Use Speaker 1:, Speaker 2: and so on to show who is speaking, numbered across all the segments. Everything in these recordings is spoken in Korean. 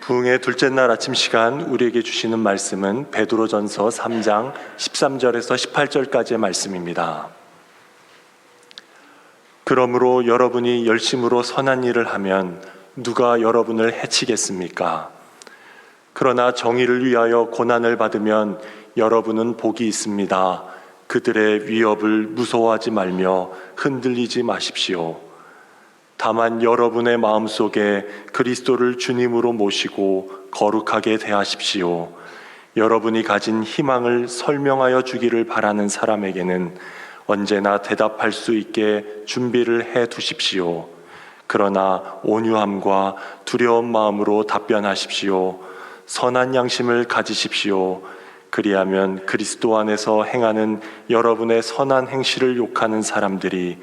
Speaker 1: 부흥의 둘째 날 아침 시간 우리에게 주시는 말씀은 베드로전서 3장 13절에서 18절까지의 말씀입니다. 그러므로 여러분이 열심으로 선한 일을 하면 누가 여러분을 해치겠습니까? 그러나 정의를 위하여 고난을 받으면 여러분은 복이 있습니다. 그들의 위협을 무서워하지 말며 흔들리지 마십시오. 다만 여러분의 마음속에 그리스도를 주님으로 모시고 거룩하게 대하십시오. 여러분이 가진 희망을 설명하여 주기를 바라는 사람에게는 언제나 대답할 수 있게 준비를 해 두십시오. 그러나 온유함과 두려운 마음으로 답변하십시오. 선한 양심을 가지십시오. 그리하면 그리스도 안에서 행하는 여러분의 선한 행실을 욕하는 사람들이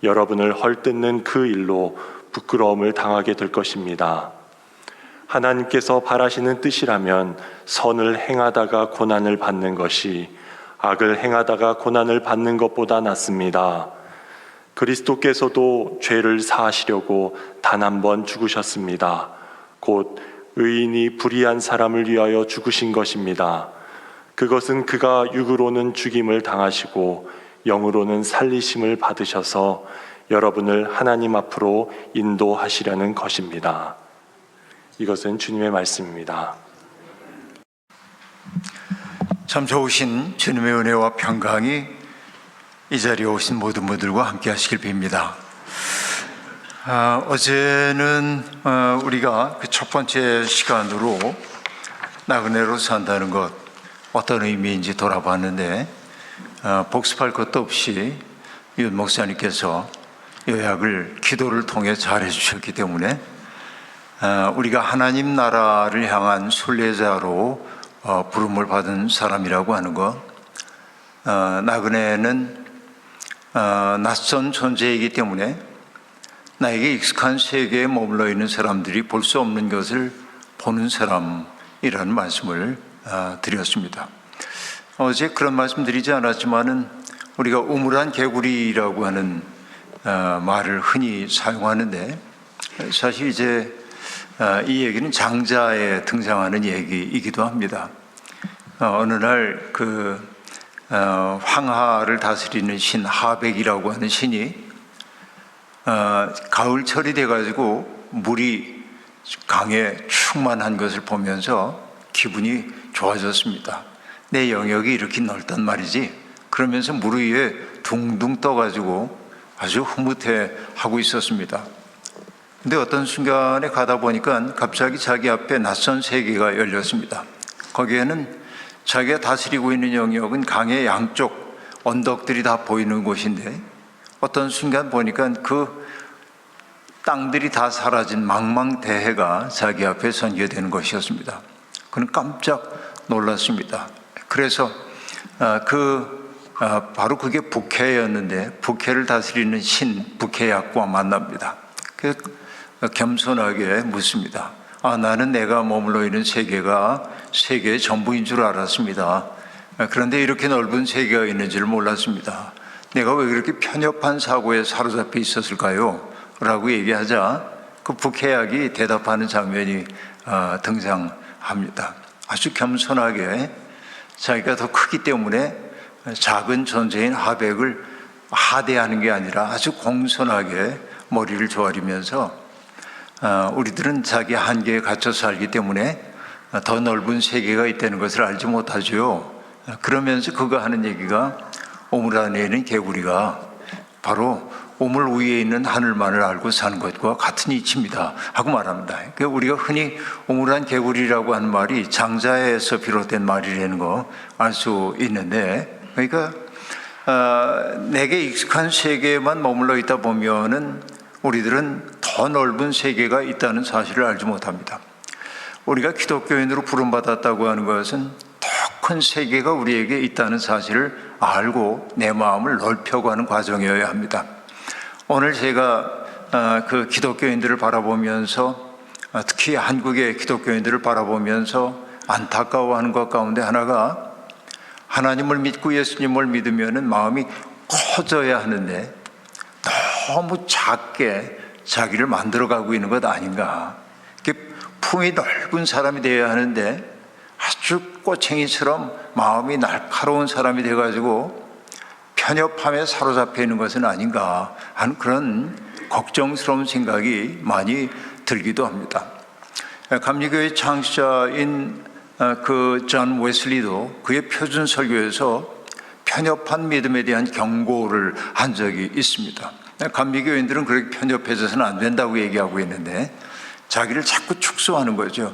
Speaker 1: 여러분을 헐뜯는 그 일로 부끄러움을 당하게 될 것입니다. 하나님께서 바라시는 뜻이라면 선을 행하다가 고난을 받는 것이 악을 행하다가 고난을 받는 것보다 낫습니다. 그리스도께서도 죄를 사하시려고 단 한 번 죽으셨습니다. 곧 의인이 불의한 사람을 위하여 죽으신 것입니다. 그것은 그가 육으로는 죽임을 당하시고 영으로는 살리심을 받으셔서 여러분을 하나님 앞으로 인도하시려는 것입니다. 이것은 주님의 말씀입니다.
Speaker 2: 참 좋으신 주님의 은혜와 평강이 이 자리에 오신 모든 분들과 함께 하시길 빕니다. 어제는 우리가 그 첫 번째 시간으로 나그네로 산다는 것 어떤 의미인지 돌아봤는데 복습할 것도 없이 윤 목사님께서 요약을 기도를 통해 잘 해주셨기 때문에 우리가 하나님 나라를 향한 순례자로 부름을 받은 사람이라고 하는 것, 나그네는 낯선 존재이기 때문에 나에게 익숙한 세계에 머물러 있는 사람들이 볼 수 없는 것을 보는 사람이라는 말씀을 드렸습니다. 어제 그런 말씀 드리지 않았지만은 우리가 우물안 개구리라고 하는 말을 흔히 사용하는데 사실 이제 이 얘기는 장자에 등장하는 얘기이기도 합니다. 어느 날 그 황하를 다스리는 신 하백이라고 하는 신이 가을철이 돼가지고 물이 강에 충만한 것을 보면서 기분이 좋아졌습니다. 내 영역이 이렇게 넓단 말이지. 그러면서 물 위에 둥둥 떠가지고 아주 흐뭇해 하고 있었습니다. 근데 어떤 순간에 가다 보니까 갑자기 자기 앞에 낯선 세계가 열렸습니다. 거기에는 자기가 다스리고 있는 영역은 강의 양쪽 언덕들이 다 보이는 곳인데 어떤 순간 보니까 그 땅들이 다 사라진 망망대해가 자기 앞에 전개되는 것이었습니다. 그는 깜짝 놀랐습니다. 그래서 바로 그게 북해였는데 북해를 다스리는 신 북해약과 만납니다. 겸손하게 묻습니다. 나는 내가 머물러 있는 세계가 세계의 전부인 줄 알았습니다. 그런데 이렇게 넓은 세계가 있는 줄 몰랐습니다. 내가 왜 그렇게 편협한 사고에 사로잡혀 있었을까요? 라고 얘기하자 그 북해약이 대답하는 장면이 등장합니다. 아주 겸손하게 자기가 더 크기 때문에 작은 존재인 하백을 하대하는 게 아니라 아주 공손하게 머리를 조아리면서 우리들은 자기 한계에 갇혀 살기 때문에 더 넓은 세계가 있다는 것을 알지 못하죠. 그러면서 그가 하는 얘기가 우물 안에 있는 개구리가 바로 우물 위에 있는 하늘만을 알고 사는 것과 같은 이치입니다 하고 말합니다. 우리가 흔히 우물안 개구리라고 하는 말이 장자에서 비롯된 말이라는 거 알 수 있는데, 그러니까 내게 익숙한 세계에만 머물러 있다 보면은 우리들은 더 넓은 세계가 있다는 사실을 알지 못합니다. 우리가 기독교인으로 부름받았다고 하는 것은 더 큰 세계가 우리에게 있다는 사실을 알고 내 마음을 넓혀가는 과정이어야 합니다. 오늘 제가 그 기독교인들을 바라보면서 특히 한국의 기독교인들을 바라보면서 안타까워하는 것 가운데 하나가 하나님을 믿고 예수님을 믿으면 마음이 커져야 하는데 너무 작게 자기를 만들어가고 있는 것 아닌가. 품이 넓은 사람이 되어야 하는데 아주 꼬챙이처럼 마음이 날카로운 사람이 돼가지고 편협함에 사로잡혀 있는 것은 아닌가 하는 그런 걱정스러운 생각이 많이 들기도 합니다. 감리교의 창시자인 그 존 웨슬리도 그의 표준 설교에서 편협한 믿음에 대한 경고를 한 적이 있습니다. 감리교인들은 그렇게 편협해져서는 안 된다고 얘기하고 있는데 자기를 자꾸 축소하는 거죠.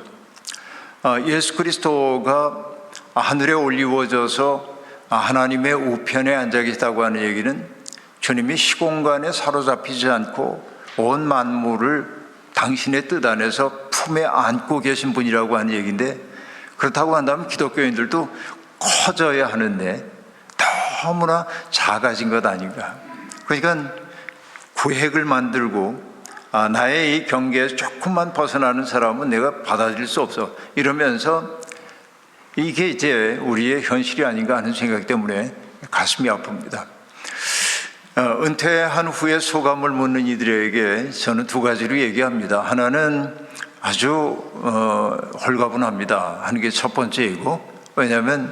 Speaker 2: 예수 그리스도가 하늘에 올리워져서 하나님의 우편에 앉아 계시다고 하는 얘기는 주님이 시공간에 사로잡히지 않고 온 만물을 당신의 뜻 안에서 품에 안고 계신 분이라고 하는 얘기인데, 그렇다고 한다면 기독교인들도 커져야 하는데 너무나 작아진 것 아닌가. 그러니까 구획을 만들고 나의 이 경계에서 조금만 벗어나는 사람은 내가 받아들일 수 없어 이러면서 이게 이제 우리의 현실이 아닌가 하는 생각 때문에 가슴이 아픕니다. 은퇴한 후에 소감을 묻는 이들에게 저는 두 가지로 얘기합니다. 하나는 아주 홀가분합니다 하는 게 첫 번째이고, 왜냐하면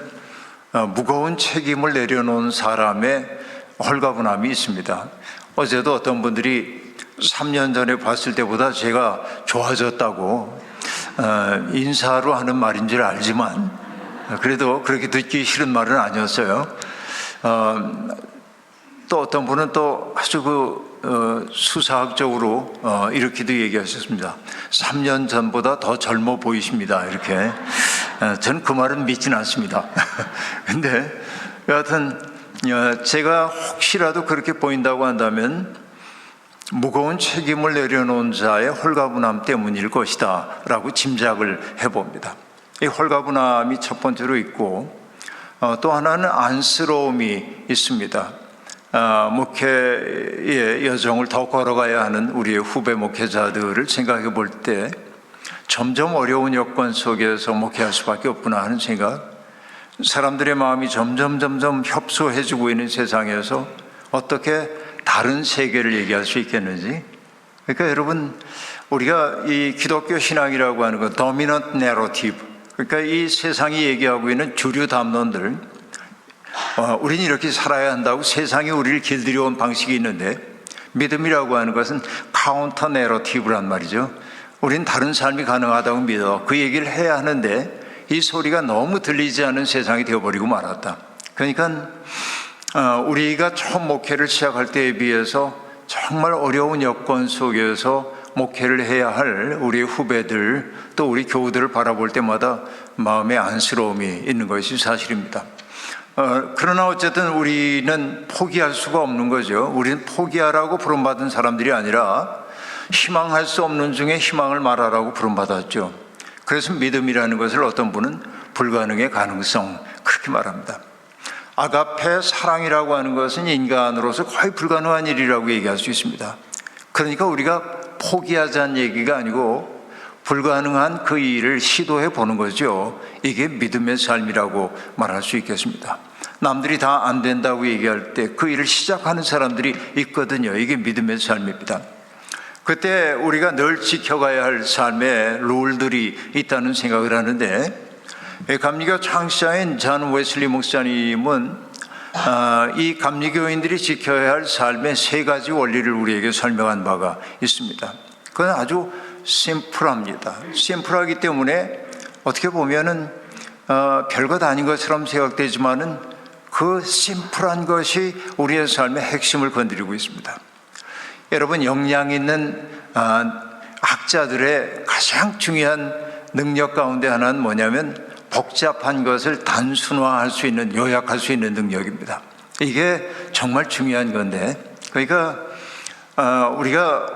Speaker 2: 무거운 책임을 내려놓은 사람의 홀가분함이 있습니다. 어제도 어떤 분들이 3년 전에 봤을 때보다 제가 좋아졌다고, 인사로 하는 말인 줄 알지만 그래도 그렇게 듣기 싫은 말은 아니었어요. 또 어떤 분은 또 아주 수사학적으로 이렇게도 얘기하셨습니다. 3년 전보다 더 젊어 보이십니다. 이렇게. 저는 그 말은 믿지는 않습니다. 근데 여하튼 제가 혹시라도 그렇게 보인다고 한다면 무거운 책임을 내려놓은 자의 홀가분함 때문일 것이다 라고 짐작을 해봅니다. 이 홀가분함이 첫 번째로 있고, 또 하나는 안쓰러움이 있습니다. 목회의 여정을 더 걸어가야 하는 우리의 후배 목회자들을 생각해 볼 때 점점 어려운 여건 속에서 목회할 수밖에 없구나 하는 생각. 사람들의 마음이 점점 협소해지고 있는 세상에서 어떻게 다른 세계를 얘기할 수 있겠는지. 그러니까 여러분, 우리가 이 기독교 신앙이라고 하는 건 dominant narrative, 그러니까 이 세상이 얘기하고 있는 주류 담론들, 우리는 이렇게 살아야 한다고 세상이 우리를 길들여온 방식이 있는데, 믿음이라고 하는 것은 카운터 내러티브란 말이죠. 우리는 다른 삶이 가능하다고 믿어 그 얘기를 해야 하는데 이 소리가 너무 들리지 않은 세상이 되어버리고 말았다. 그러니까 우리가 처음 목회를 시작할 때에 비해서 정말 어려운 여건 속에서 목회를 해야 할 우리의 후배들, 또 우리 교우들을 바라볼 때마다 마음에 안쓰러움이 있는 것이 사실입니다. 그러나 어쨌든 우리는 포기할 수가 없는 거죠. 우리는 포기하라고 부름받은 사람들이 아니라 희망할 수 없는 중에 희망을 말하라고 부름받았죠. 그래서 믿음이라는 것을 어떤 분은 불가능의 가능성, 그렇게 말합니다. 아가페 사랑이라고 하는 것은 인간으로서 거의 불가능한 일이라고 얘기할 수 있습니다. 그러니까 우리가 포기하자는 얘기가 아니고 불가능한 그 일을 시도해 보는 거죠. 이게 믿음의 삶이라고 말할 수 있겠습니다. 남들이 다 안 된다고 얘기할 때 그 일을 시작하는 사람들이 있거든요. 이게 믿음의 삶입니다. 그때 우리가 늘 지켜가야 할 삶의 룰들이 있다는 생각을 하는데, 감리교 창시자인 존 웨슬리 목사님은 이 감리교인들이 지켜야 할 삶의 세 가지 원리를 우리에게 설명한 바가 있습니다. 그건 아주 심플합니다. 심플하기 때문에 어떻게 보면은 별것 아닌 것처럼 생각되지만은 그 심플한 것이 우리의 삶의 핵심을 건드리고 있습니다. 여러분, 역량 있는 학자들의 가장 중요한 능력 가운데 하나는 뭐냐면 복잡한 것을 단순화할 수 있는, 요약할 수 있는 능력입니다. 이게 정말 중요한 건데, 그러니까 우리가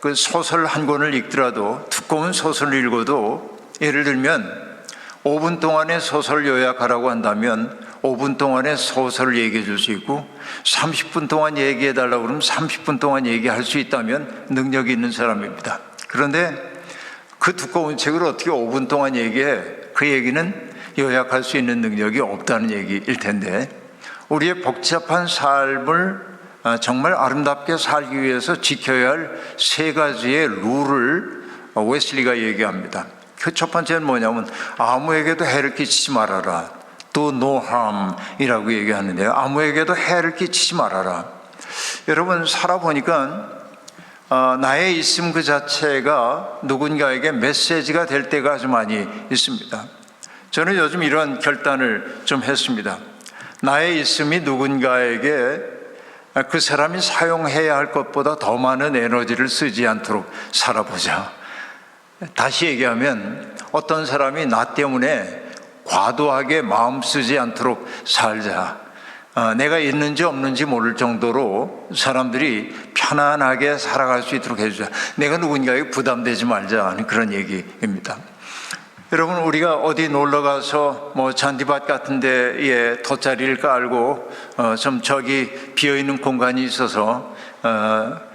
Speaker 2: 그 소설 한 권을 읽더라도, 두꺼운 소설을 읽어도 예를 들면 5분 동안의 소설 요약하라고 한다면 5분 동안의 소설을 얘기해 줄 수 있고, 30분 동안 얘기해 달라고 그러면 30분 동안 얘기할 수 있다면 능력이 있는 사람입니다. 그런데 그 두꺼운 책을 어떻게 5분 동안 얘기해? 그 얘기는 요약할 수 있는 능력이 없다는 얘기일 텐데, 우리의 복잡한 삶을 정말 아름답게 살기 위해서 지켜야 할 세 가지의 룰을 웨슬리가 얘기합니다. 그 첫 번째는 뭐냐면 아무에게도 해를 끼치지 말아라. Do no harm이라고 얘기하는데요. 아무에게도 해를 끼치지 말아라. 여러분 살아보니까 나의 있음 그 자체가 누군가에게 메시지가 될 때가 아주 많이 있습니다. 저는 요즘 이런 결단을 좀 했습니다. 나의 있음이 누군가에게 그 사람이 사용해야 할 것보다 더 많은 에너지를 쓰지 않도록 살아보자. 다시 얘기하면 어떤 사람이 나 때문에 과도하게 마음 쓰지 않도록 살자. 내가 있는지 없는지 모를 정도로 사람들이 편안하게 살아갈 수 있도록 해주자. 내가 누군가에게 부담되지 말자 하는 그런 얘기입니다. 여러분 우리가 어디 놀러 가서 뭐 잔디밭 같은 데에 돗자리를 깔고 좀 저기 비어있는 공간이 있어서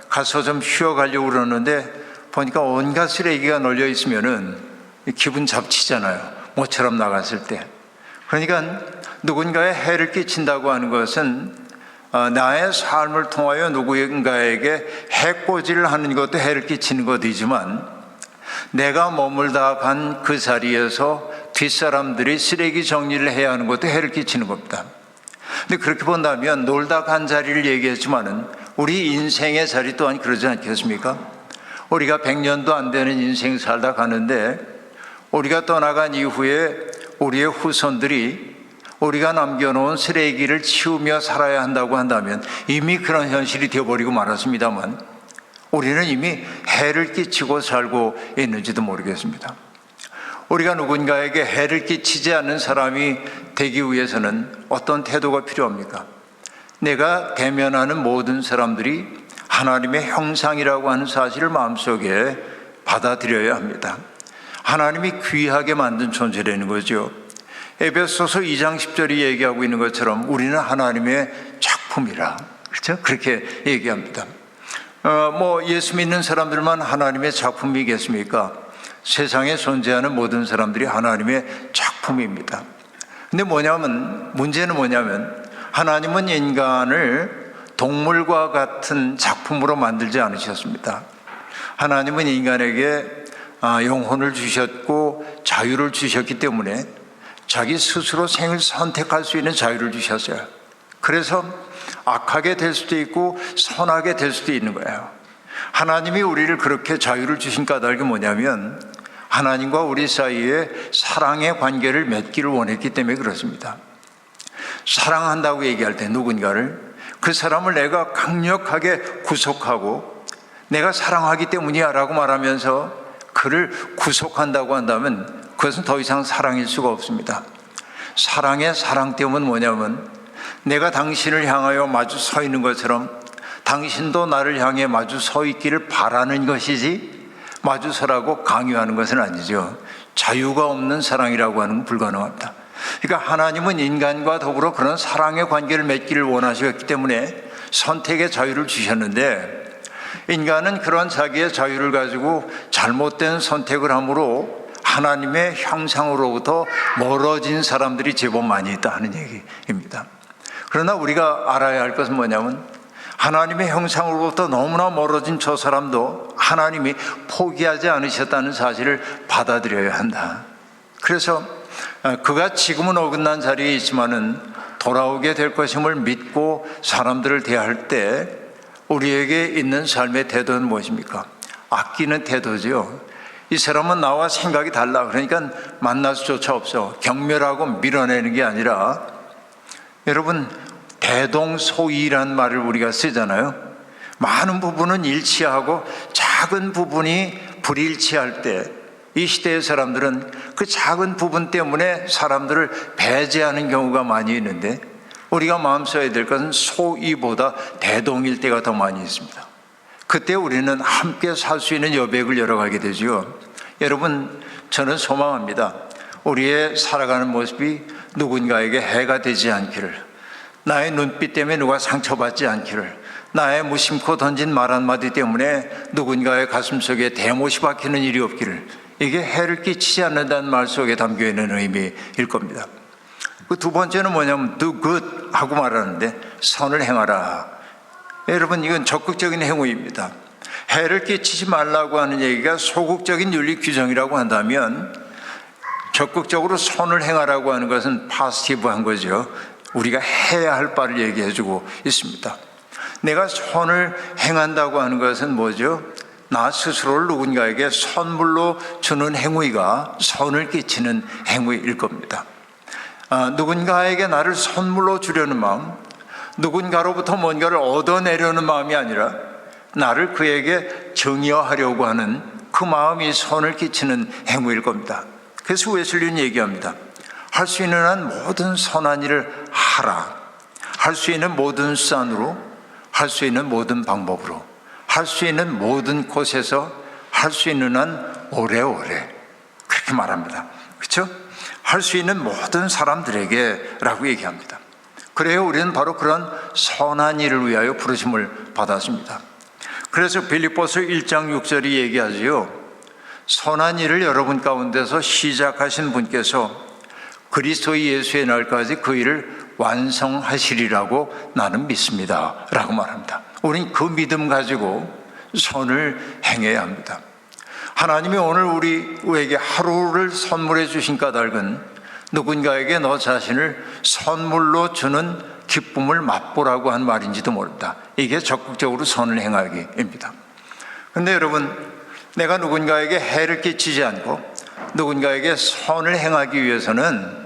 Speaker 2: 가서 좀 쉬어가려고 그러는데 보니까 온갖 쓰레기가 널려 있으면은 기분 잡치잖아요. 모처럼 나갔을 때. 그러니까 누군가에 해를 끼친다고 하는 것은 나의 삶을 통하여 누군가에게 해코지를 하는 것도 해를 끼치는 것이지만 내가 머물다 간 그 자리에서 뒷사람들이 쓰레기 정리를 해야 하는 것도 해를 끼치는 겁니다. 근데 그렇게 본다면 놀다 간 자리를 얘기했지만은 우리 인생의 자리 또한 그러지 않겠습니까? 우리가 100년도 안 되는 인생 살다 가는데 우리가 떠나간 이후에 우리의 후손들이 우리가 남겨놓은 쓰레기를 치우며 살아야 한다고 한다면 이미 그런 현실이 되어버리고 말았습니다만 우리는 이미 해를 끼치고 살고 있는지도 모르겠습니다. 우리가 누군가에게 해를 끼치지 않는 사람이 되기 위해서는 어떤 태도가 필요합니까? 내가 대면하는 모든 사람들이 하나님의 형상이라고 하는 사실을 마음속에 받아들여야 합니다. 하나님이 귀하게 만든 존재라는 거죠. 에베소서 2장 10절이 얘기하고 있는 것처럼 우리는 하나님의 작품이라, 그렇죠? 그렇게 얘기합니다. 예수 믿는 사람들만 하나님의 작품이겠습니까? 세상에 존재하는 모든 사람들이 하나님의 작품입니다. 근데 문제는 뭐냐면 하나님은 인간을 동물과 같은 작품으로 만들지 않으셨습니다. 하나님은 인간에게 영혼을 주셨고 자유를 주셨기 때문에 자기 스스로 생을 선택할 수 있는 자유를 주셨어요. 그래서 악하게 될 수도 있고 선하게 될 수도 있는 거예요. 하나님이 우리를 그렇게 자유를 주신 까닭이 뭐냐면 하나님과 우리 사이에 사랑의 관계를 맺기를 원했기 때문에 그렇습니다. 사랑한다고 얘기할 때 누군가를 그 사람을 내가 강력하게 구속하고 내가 사랑하기 때문이야 라고 말하면서 그를 구속한다고 한다면 그것은 더 이상 사랑일 수가 없습니다. 사랑의 사랑 때문은 뭐냐면 내가 당신을 향하여 마주 서 있는 것처럼 당신도 나를 향해 마주 서 있기를 바라는 것이지 마주 서라고 강요하는 것은 아니죠. 자유가 없는 사랑이라고 하는 건 불가능합니다. 그러니까 하나님은 인간과 더불어 그런 사랑의 관계를 맺기를 원하셨기 때문에 선택의 자유를 주셨는데 인간은 그런 자기의 자유를 가지고 잘못된 선택을 함으로 하나님의 형상으로부터 멀어진 사람들이 제법 많이 있다 하는 얘기입니다. 그러나 우리가 알아야 할 것은 뭐냐면 하나님의 형상으로부터 너무나 멀어진 저 사람도 하나님이 포기하지 않으셨다는 사실을 받아들여야 한다. 그래서 그가 지금은 어긋난 자리에 있지만은 돌아오게 될 것임을 믿고 사람들을 대할 때 우리에게 있는 삶의 태도는 무엇입니까? 아끼는 태도죠. 이 사람은 나와 생각이 달라. 그러니까 만날 수조차 없어. 경멸하고 밀어내는 게 아니라 여러분 대동소이란 말을 우리가 쓰잖아요. 많은 부분은 일치하고 작은 부분이 불일치할 때 이 시대의 사람들은 그 작은 부분 때문에 사람들을 배제하는 경우가 많이 있는데 우리가 마음 써야 될 것은 소이보다 대동일 때가 더 많이 있습니다. 그때 우리는 함께 살 수 있는 여백을 열어가게 되죠. 여러분 저는 소망합니다. 우리의 살아가는 모습이 누군가에게 해가 되지 않기를, 나의 눈빛 때문에 누가 상처받지 않기를, 나의 무심코 던진 말 한마디 때문에 누군가의 가슴속에 대못이 박히는 일이 없기를, 이게 해를 끼치지 않는다는 말 속에 담겨있는 의미일 겁니다. 그 두 번째는 뭐냐면 do good 하고 말하는데 선을 행하라. 여러분 이건 적극적인 행위입니다. 해를 끼치지 말라고 하는 얘기가 소극적인 윤리 규정이라고 한다면 적극적으로 선을 행하라고 하는 것은 파지티브한 거죠. 우리가 해야 할 바를 얘기해 주고 있습니다. 내가 선을 행한다고 하는 것은 뭐죠? 나 스스로를 누군가에게 선물로 주는 행위가 선을 끼치는 행위일 겁니다. 누군가에게 나를 선물로 주려는 마음, 누군가로부터 뭔가를 얻어내려는 마음이 아니라 나를 그에게 증여하려고 하는 그 마음이 선을 끼치는 행위일 겁니다. 그래서 웨슬리는 얘기합니다. 할 수 있는 한 모든 선한 일을 하라. 할 수 있는 모든 수단으로, 할 수 있는 모든 방법으로, 할 수 있는 모든 곳에서, 할 수 있는 한 오래오래. 그렇게 말합니다. 그렇죠? 할 수 있는 모든 사람들에게 라고 얘기합니다. 그래요, 우리는 바로 그런 선한 일을 위하여 부르심을 받았습니다. 그래서 빌립보서 1장 6절이 얘기하지요. 선한 일을 여러분 가운데서 시작하신 분께서 그리스도 예수의 날까지 그 일을 완성하시리라고 나는 믿습니다 라고 말합니다. 우린 그 믿음 가지고 선을 행해야 합니다. 하나님이 오늘 우리에게 하루를 선물해 주신 까닭은 누군가에게 너 자신을 선물로 주는 기쁨을 맛보라고 한 말인지도 모릅니다. 이게 적극적으로 선을 행하기입니다. 그런데 여러분, 내가 누군가에게 해를 끼치지 않고 누군가에게 선을 행하기 위해서는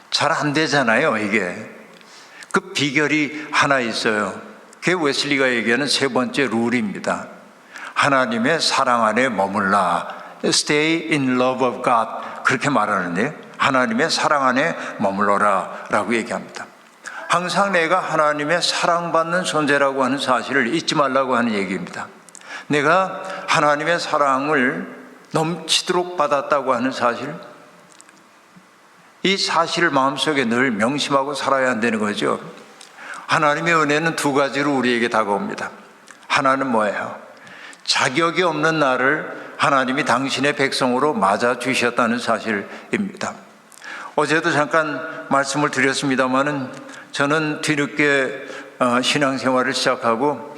Speaker 2: 잘 안 되잖아요. 이게 그 비결이 하나 있어요. 그게 웨슬리가 얘기하는 세 번째 룰입니다. 하나님의 사랑 안에 머물라. Stay in love of God. 그렇게 말하는데 하나님의 사랑 안에 머물러라 라고 얘기합니다. 항상 내가 하나님의 사랑받는 존재라고 하는 사실을 잊지 말라고 하는 얘기입니다. 내가 하나님의 사랑을 넘치도록 받았다고 하는 사실, 이 사실을 마음속에 늘 명심하고 살아야 한다는 거죠. 하나님의 은혜는 두 가지로 우리에게 다가옵니다. 하나는 뭐예요? 자격이 없는 나를 하나님이 당신의 백성으로 맞아주셨다는 사실입니다. 어제도 잠깐 말씀을 드렸습니다마는 저는 뒤늦게 신앙생활을 시작하고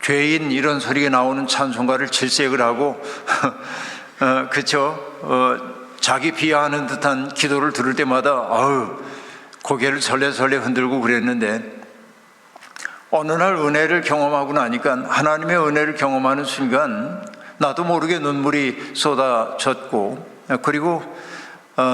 Speaker 2: 죄인 이런 소리가 나오는 찬송가를 질색을 하고 그쵸? 자기 비하하는 듯한 기도를 들을 때마다 고개를 설레설레 흔들고 그랬는데 어느 날 은혜를 경험하고 나니까 하나님의 은혜를 경험하는 순간 나도 모르게 눈물이 쏟아졌고, 그리고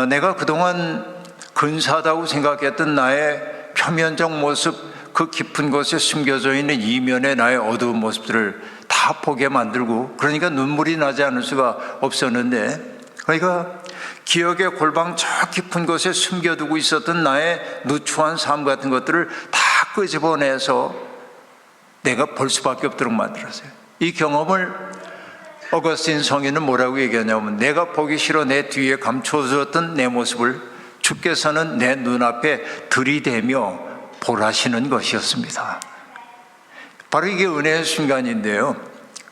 Speaker 2: 내가 그동안 근사하다고 생각했던 나의 표면적 모습, 그 깊은 곳에 숨겨져 있는 이면의 나의 어두운 모습들을 다 보게 만들고, 그러니까 눈물이 나지 않을 수가 없었는데, 그러니까 기억의 골방 저 깊은 곳에 숨겨두고 있었던 나의 누추한 삶 같은 것들을 다 끄집어내서 내가 볼 수밖에 없도록 만들었어요. 이 경험을 어거스틴 성인은 뭐라고 얘기하냐면, 내가 보기 싫어 내 뒤에 감춰졌던 내 모습을 주께서는 내 눈앞에 들이대며 보라시는 것이었습니다. 바로 이게 은혜의 순간인데요.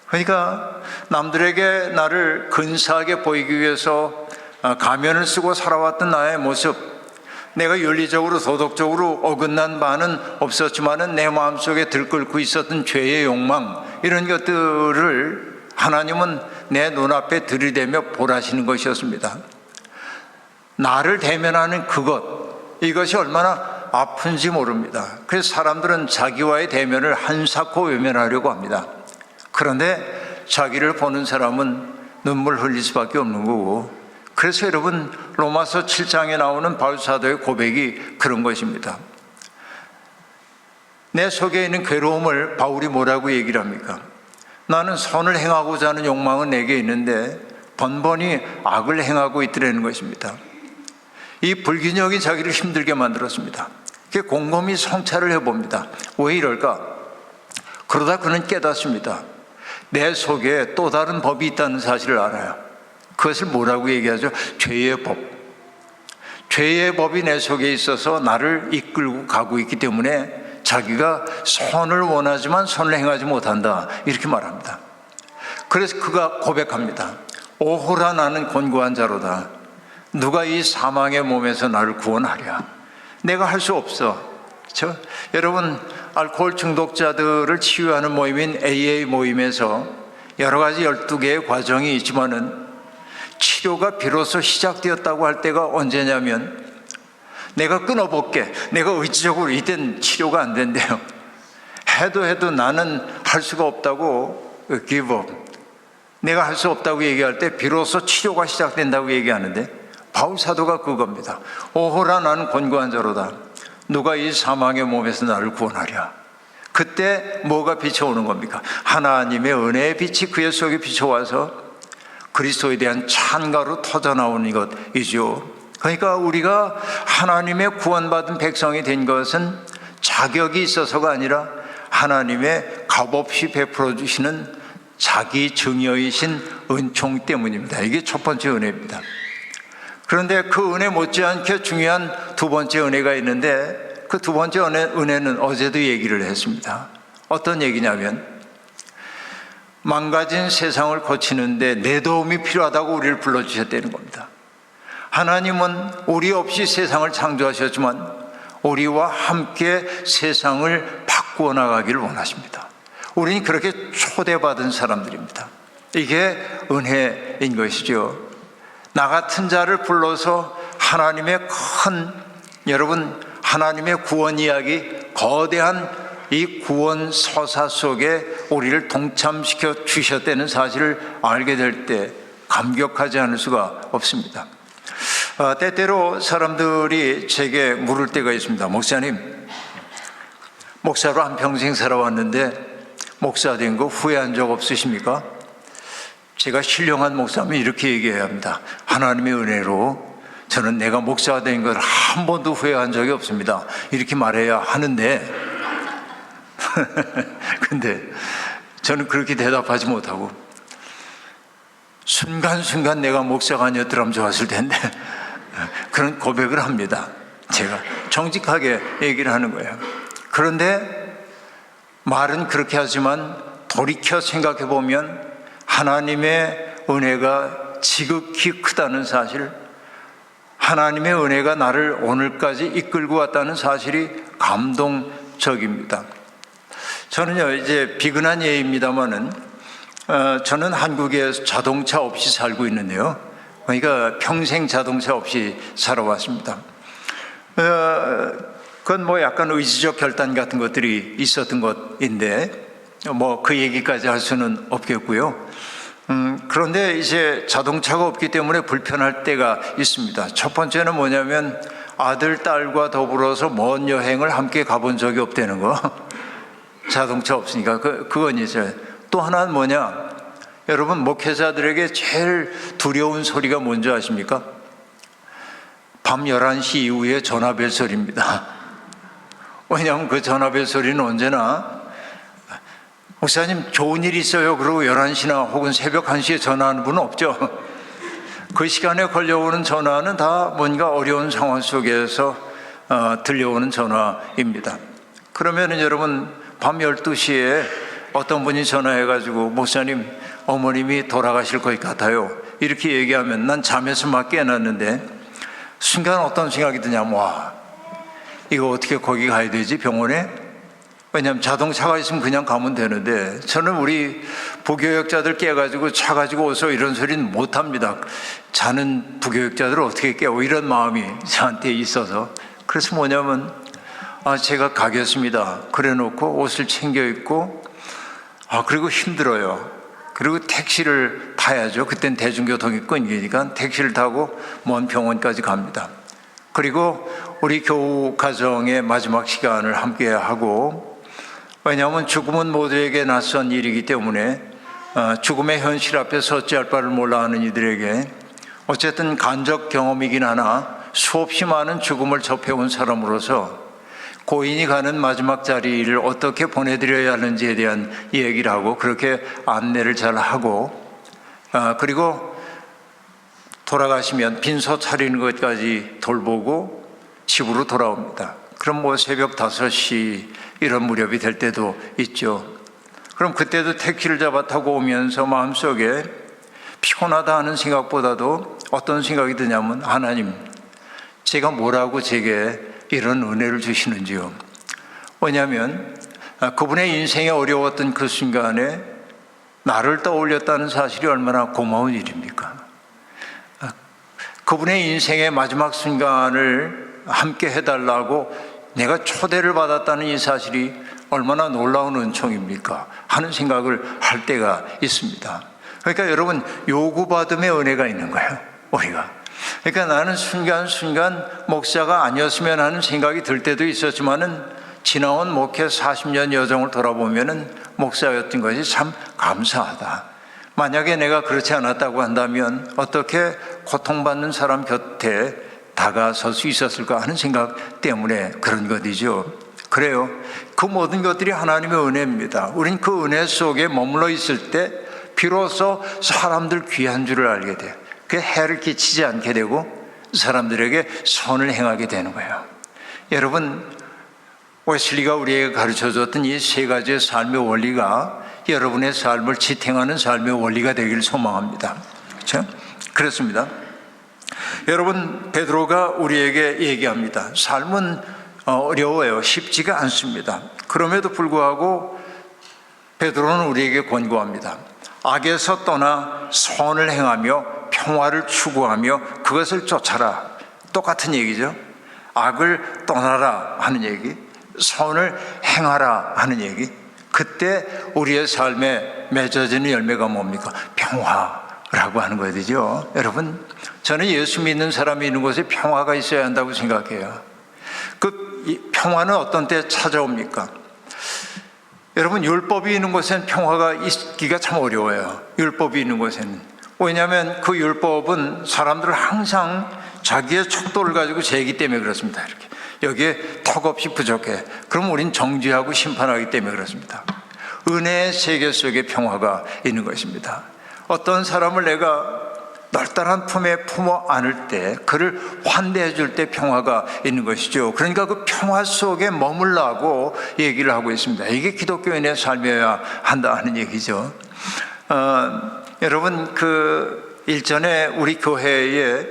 Speaker 2: 그러니까 남들에게 나를 근사하게 보이기 위해서 가면을 쓰고 살아왔던 나의 모습, 내가 윤리적으로 도덕적으로 어긋난 바는 없었지만은 내 마음속에 들끓고 있었던 죄의 욕망, 이런 것들을 하나님은 내 눈앞에 들이대며 보라시는 것이었습니다. 나를 대면하는 그것, 이것이 얼마나 아픈지 모릅니다. 그래서 사람들은 자기와의 대면을 한사코 외면하려고 합니다. 그런데 자기를 보는 사람은 눈물 흘릴 수밖에 없는 거고, 그래서 여러분 로마서 7장에 나오는 바울 사도의 고백이 그런 것입니다. 내 속에 있는 괴로움을 바울이 뭐라고 얘기를 합니까? 나는 선을 행하고자 하는 욕망은 내게 있는데 번번이 악을 행하고 있더라는 것입니다. 이 불균형이 자기를 힘들게 만들었습니다. 곰곰이 성찰을 해봅니다. 왜 이럴까? 그러다 그는 깨닫습니다. 내 속에 또 다른 법이 있다는 사실을 알아요. 그것을 뭐라고 얘기하죠? 죄의 법. 죄의 법이 내 속에 있어서 나를 이끌고 가고 있기 때문에 자기가 선을 원하지만 선을 행하지 못한다, 이렇게 말합니다. 그래서 그가 고백합니다. 오호라, 나는 곤고한 자로다. 누가 이 사망의 몸에서 나를 구원하랴? 내가 할 수 없어. 여러분, 알코올 중독자들을 치유하는 모임인 AA 모임에서 여러 가지 12개의 과정이 있지만은 치료가 비로소 시작되었다고 할 때가 언제냐면, 내가 끊어볼게, 내가 의지적으로, 이땐 치료가 안 된대요. 해도 나는 할 수가 없다고 give up, 내가 할 수 없다고 얘기할 때 비로소 치료가 시작된다고 얘기하는데, 바울 사도가 그겁니다. 오호라, 나는 권고한 자로다. 누가 이 사망의 몸에서 나를 구원하랴. 그때 뭐가 비춰오는 겁니까? 하나님의 은혜의 빛이 그의 속에 비춰와서 그리스도에 대한 찬가로 터져나오는 것이죠. 그러니까 우리가 하나님의 구원받은 백성이 된 것은 자격이 있어서가 아니라 하나님의 값없이 베풀어 주시는 자기 증여이신 은총 때문입니다. 이게 첫 번째 은혜입니다. 그런데 그 은혜 못지않게 중요한 두 번째 은혜가 있는데, 그 두 번째 은혜는 어제도 얘기를 했습니다. 어떤 얘기냐면, 망가진 세상을 고치는데 내 도움이 필요하다고 우리를 불러주셨다는 겁니다. 하나님은 우리 없이 세상을 창조하셨지만 우리와 함께 세상을 바꾸어 나가기를 원하십니다. 우리는 그렇게 초대받은 사람들입니다. 이게 은혜인 것이죠. 나 같은 자를 불러서 하나님의 여러분, 하나님의 구원 이야기, 거대한 이 구원 서사 속에 우리를 동참시켜 주셨다는 사실을 알게 될 때 감격하지 않을 수가 없습니다. 때때로 사람들이 제게 물을 때가 있습니다. 목사님, 목사로 한평생 살아왔는데 목사 된 거 후회한 적 없으십니까? 제가 신령한 목사면 이렇게 얘기해야 합니다. 하나님의 은혜로 저는 내가 목사가 된 걸 한 번도 후회한 적이 없습니다. 이렇게 말해야 하는데 근데 저는 그렇게 대답하지 못하고, 순간순간 내가 목사가 아니었더라면 좋았을 텐데 그런 고백을 합니다. 제가 정직하게 얘기를 하는 거예요. 그런데 말은 그렇게 하지만 돌이켜 생각해 보면 하나님의 은혜가 지극히 크다는 사실, 하나님의 은혜가 나를 오늘까지 이끌고 왔다는 사실이 감동적입니다. 저는요, 이제 비근한 예입니다만은 저는 한국에 자동차 없이 살고 있는데요. 그러니까 평생 자동차 없이 살아왔습니다. 그건 뭐 약간 의지적 결단 같은 것들이 있었던 것인데 뭐 그 얘기까지 할 수는 없겠고요. 그런데 이제 자동차가 없기 때문에 불편할 때가 있습니다. 첫 번째는 뭐냐면 아들, 딸과 더불어서 먼 여행을 함께 가본 적이 없다는 거. 자동차 없으니까 그건 있어요. 또 하나는 뭐냐, 여러분, 목회자들에게 제일 두려운 소리가 뭔지 아십니까? 밤 11시 이후에 전화벨 소리입니다. 왜냐하면 그 전화벨 소리는 언제나 목사님 좋은 일 있어요 그러고 11시나 혹은 새벽 1시에 전화하는 분은 없죠. 그 시간에 걸려오는 전화는 다 뭔가 어려운 상황 속에서 들려오는 전화입니다. 그러면은 여러분, 밤 12시에 어떤 분이 전화해가지고 목사님, 어머님이 돌아가실 것 같아요 이렇게 얘기하면 난 잠에서 막 깨어났는데 순간 어떤 생각이 드냐면, 와, 이거 어떻게 거기 가야 되지, 병원에? 왜냐하면 자동차가 있으면 그냥 가면 되는데, 저는 우리 부교역자들 깨가지고 차 가지고 오서 이런 소리는 못합니다. 자는 부교역자들을 어떻게 깨워, 이런 마음이 저한테 있어서. 그래서 뭐냐면 제가 가겠습니다 그래 놓고 옷을 챙겨 입고, 그리고 힘들어요. 그리고 택시를 타야죠. 그땐 대중교통이 끊기니까 택시를 타고 먼 병원까지 갑니다. 그리고 우리 교우 가정의 마지막 시간을 함께 하고, 왜냐하면 죽음은 모두에게 낯선 일이기 때문에 죽음의 현실 앞에서 어찌할 바를 몰라 하는 이들에게 어쨌든 간접 경험이긴 하나 수없이 많은 죽음을 접해온 사람으로서 고인이 가는 마지막 자리를 어떻게 보내드려야 하는지에 대한 얘기를 하고, 그렇게 안내를 잘 하고, 그리고 돌아가시면 빈소 차리는 것까지 돌보고 집으로 돌아옵니다. 그럼 뭐 새벽 5시 이런 무렵이 될 때도 있죠. 그럼 그때도 택시를 잡아 타고 오면서 마음속에 피곤하다 하는 생각보다도 어떤 생각이 드냐면, 하나님, 제가 뭐라고 제게 이런 은혜를 주시는지요. 왜냐하면 그분의 인생에 어려웠던 그 순간에 나를 떠올렸다는 사실이 얼마나 고마운 일입니까? 그분의 인생의 마지막 순간을 함께 해달라고 내가 초대를 받았다는 이 사실이 얼마나 놀라운 은총입니까? 하는 생각을 할 때가 있습니다. 그러니까 여러분, 요구받음의 은혜가 있는 거예요, 우리가. 그러니까 나는 순간순간 목사가 아니었으면 하는 생각이 들 때도 있었지만은 지나온 목회 40년 여정을 돌아보면은 목사였던 것이 참 감사하다. 만약에 내가 그렇지 않았다고 한다면 어떻게 고통받는 사람 곁에 다가설 수 있었을까 하는 생각 때문에 그런 것이죠. 그래요. 그 모든 것들이 하나님의 은혜입니다. 우린 그 은혜 속에 머물러 있을 때 비로소 사람들 귀한 줄을 알게 돼요. 그 해를 끼치지 않게 되고 사람들에게 선을 행하게 되는 거예요. 여러분, 웨슬리가 우리에게 가르쳐줬던 이 세 가지의 삶의 원리가 여러분의 삶을 지탱하는 삶의 원리가 되기를 소망합니다. 그렇죠? 그렇습니다. 여러분, 베드로가 우리에게 얘기합니다. 삶은 어려워요. 쉽지가 않습니다. 그럼에도 불구하고 베드로는 우리에게 권고합니다. 악에서 떠나 선을 행하며 평화를 추구하며 그것을 쫓아라. 똑같은 얘기죠. 악을 떠나라 하는 얘기, 선을 행하라 하는 얘기. 그때 우리의 삶에 맺어지는 열매가 뭡니까? 평화라고 하는 거죠. 여러분, 저는 예수 믿는 사람이 있는 곳에 평화가 있어야 한다고 생각해요. 그 평화는 어떤 때 찾아옵니까? 여러분, 율법이 있는 곳에는 평화가 있기가 참 어려워요. 율법이 있는 곳에는. 왜냐하면 그 율법은 사람들을 항상 자기의 척도를 가지고 재기 때문에 그렇습니다. 이렇게 여기에 턱없이 부족해. 그럼 우린 정죄하고 심판하기 때문에 그렇습니다. 은혜의 세계 속에 평화가 있는 것입니다. 어떤 사람을 내가 널따란 품에 품어 안을 때, 그를 환대해 줄 때 평화가 있는 것이죠. 그러니까 그 평화 속에 머물라고 얘기를 하고 있습니다. 이게 기독교인의 삶이어야 한다 하는 얘기죠. 여러분, 그 일전에 우리 교회에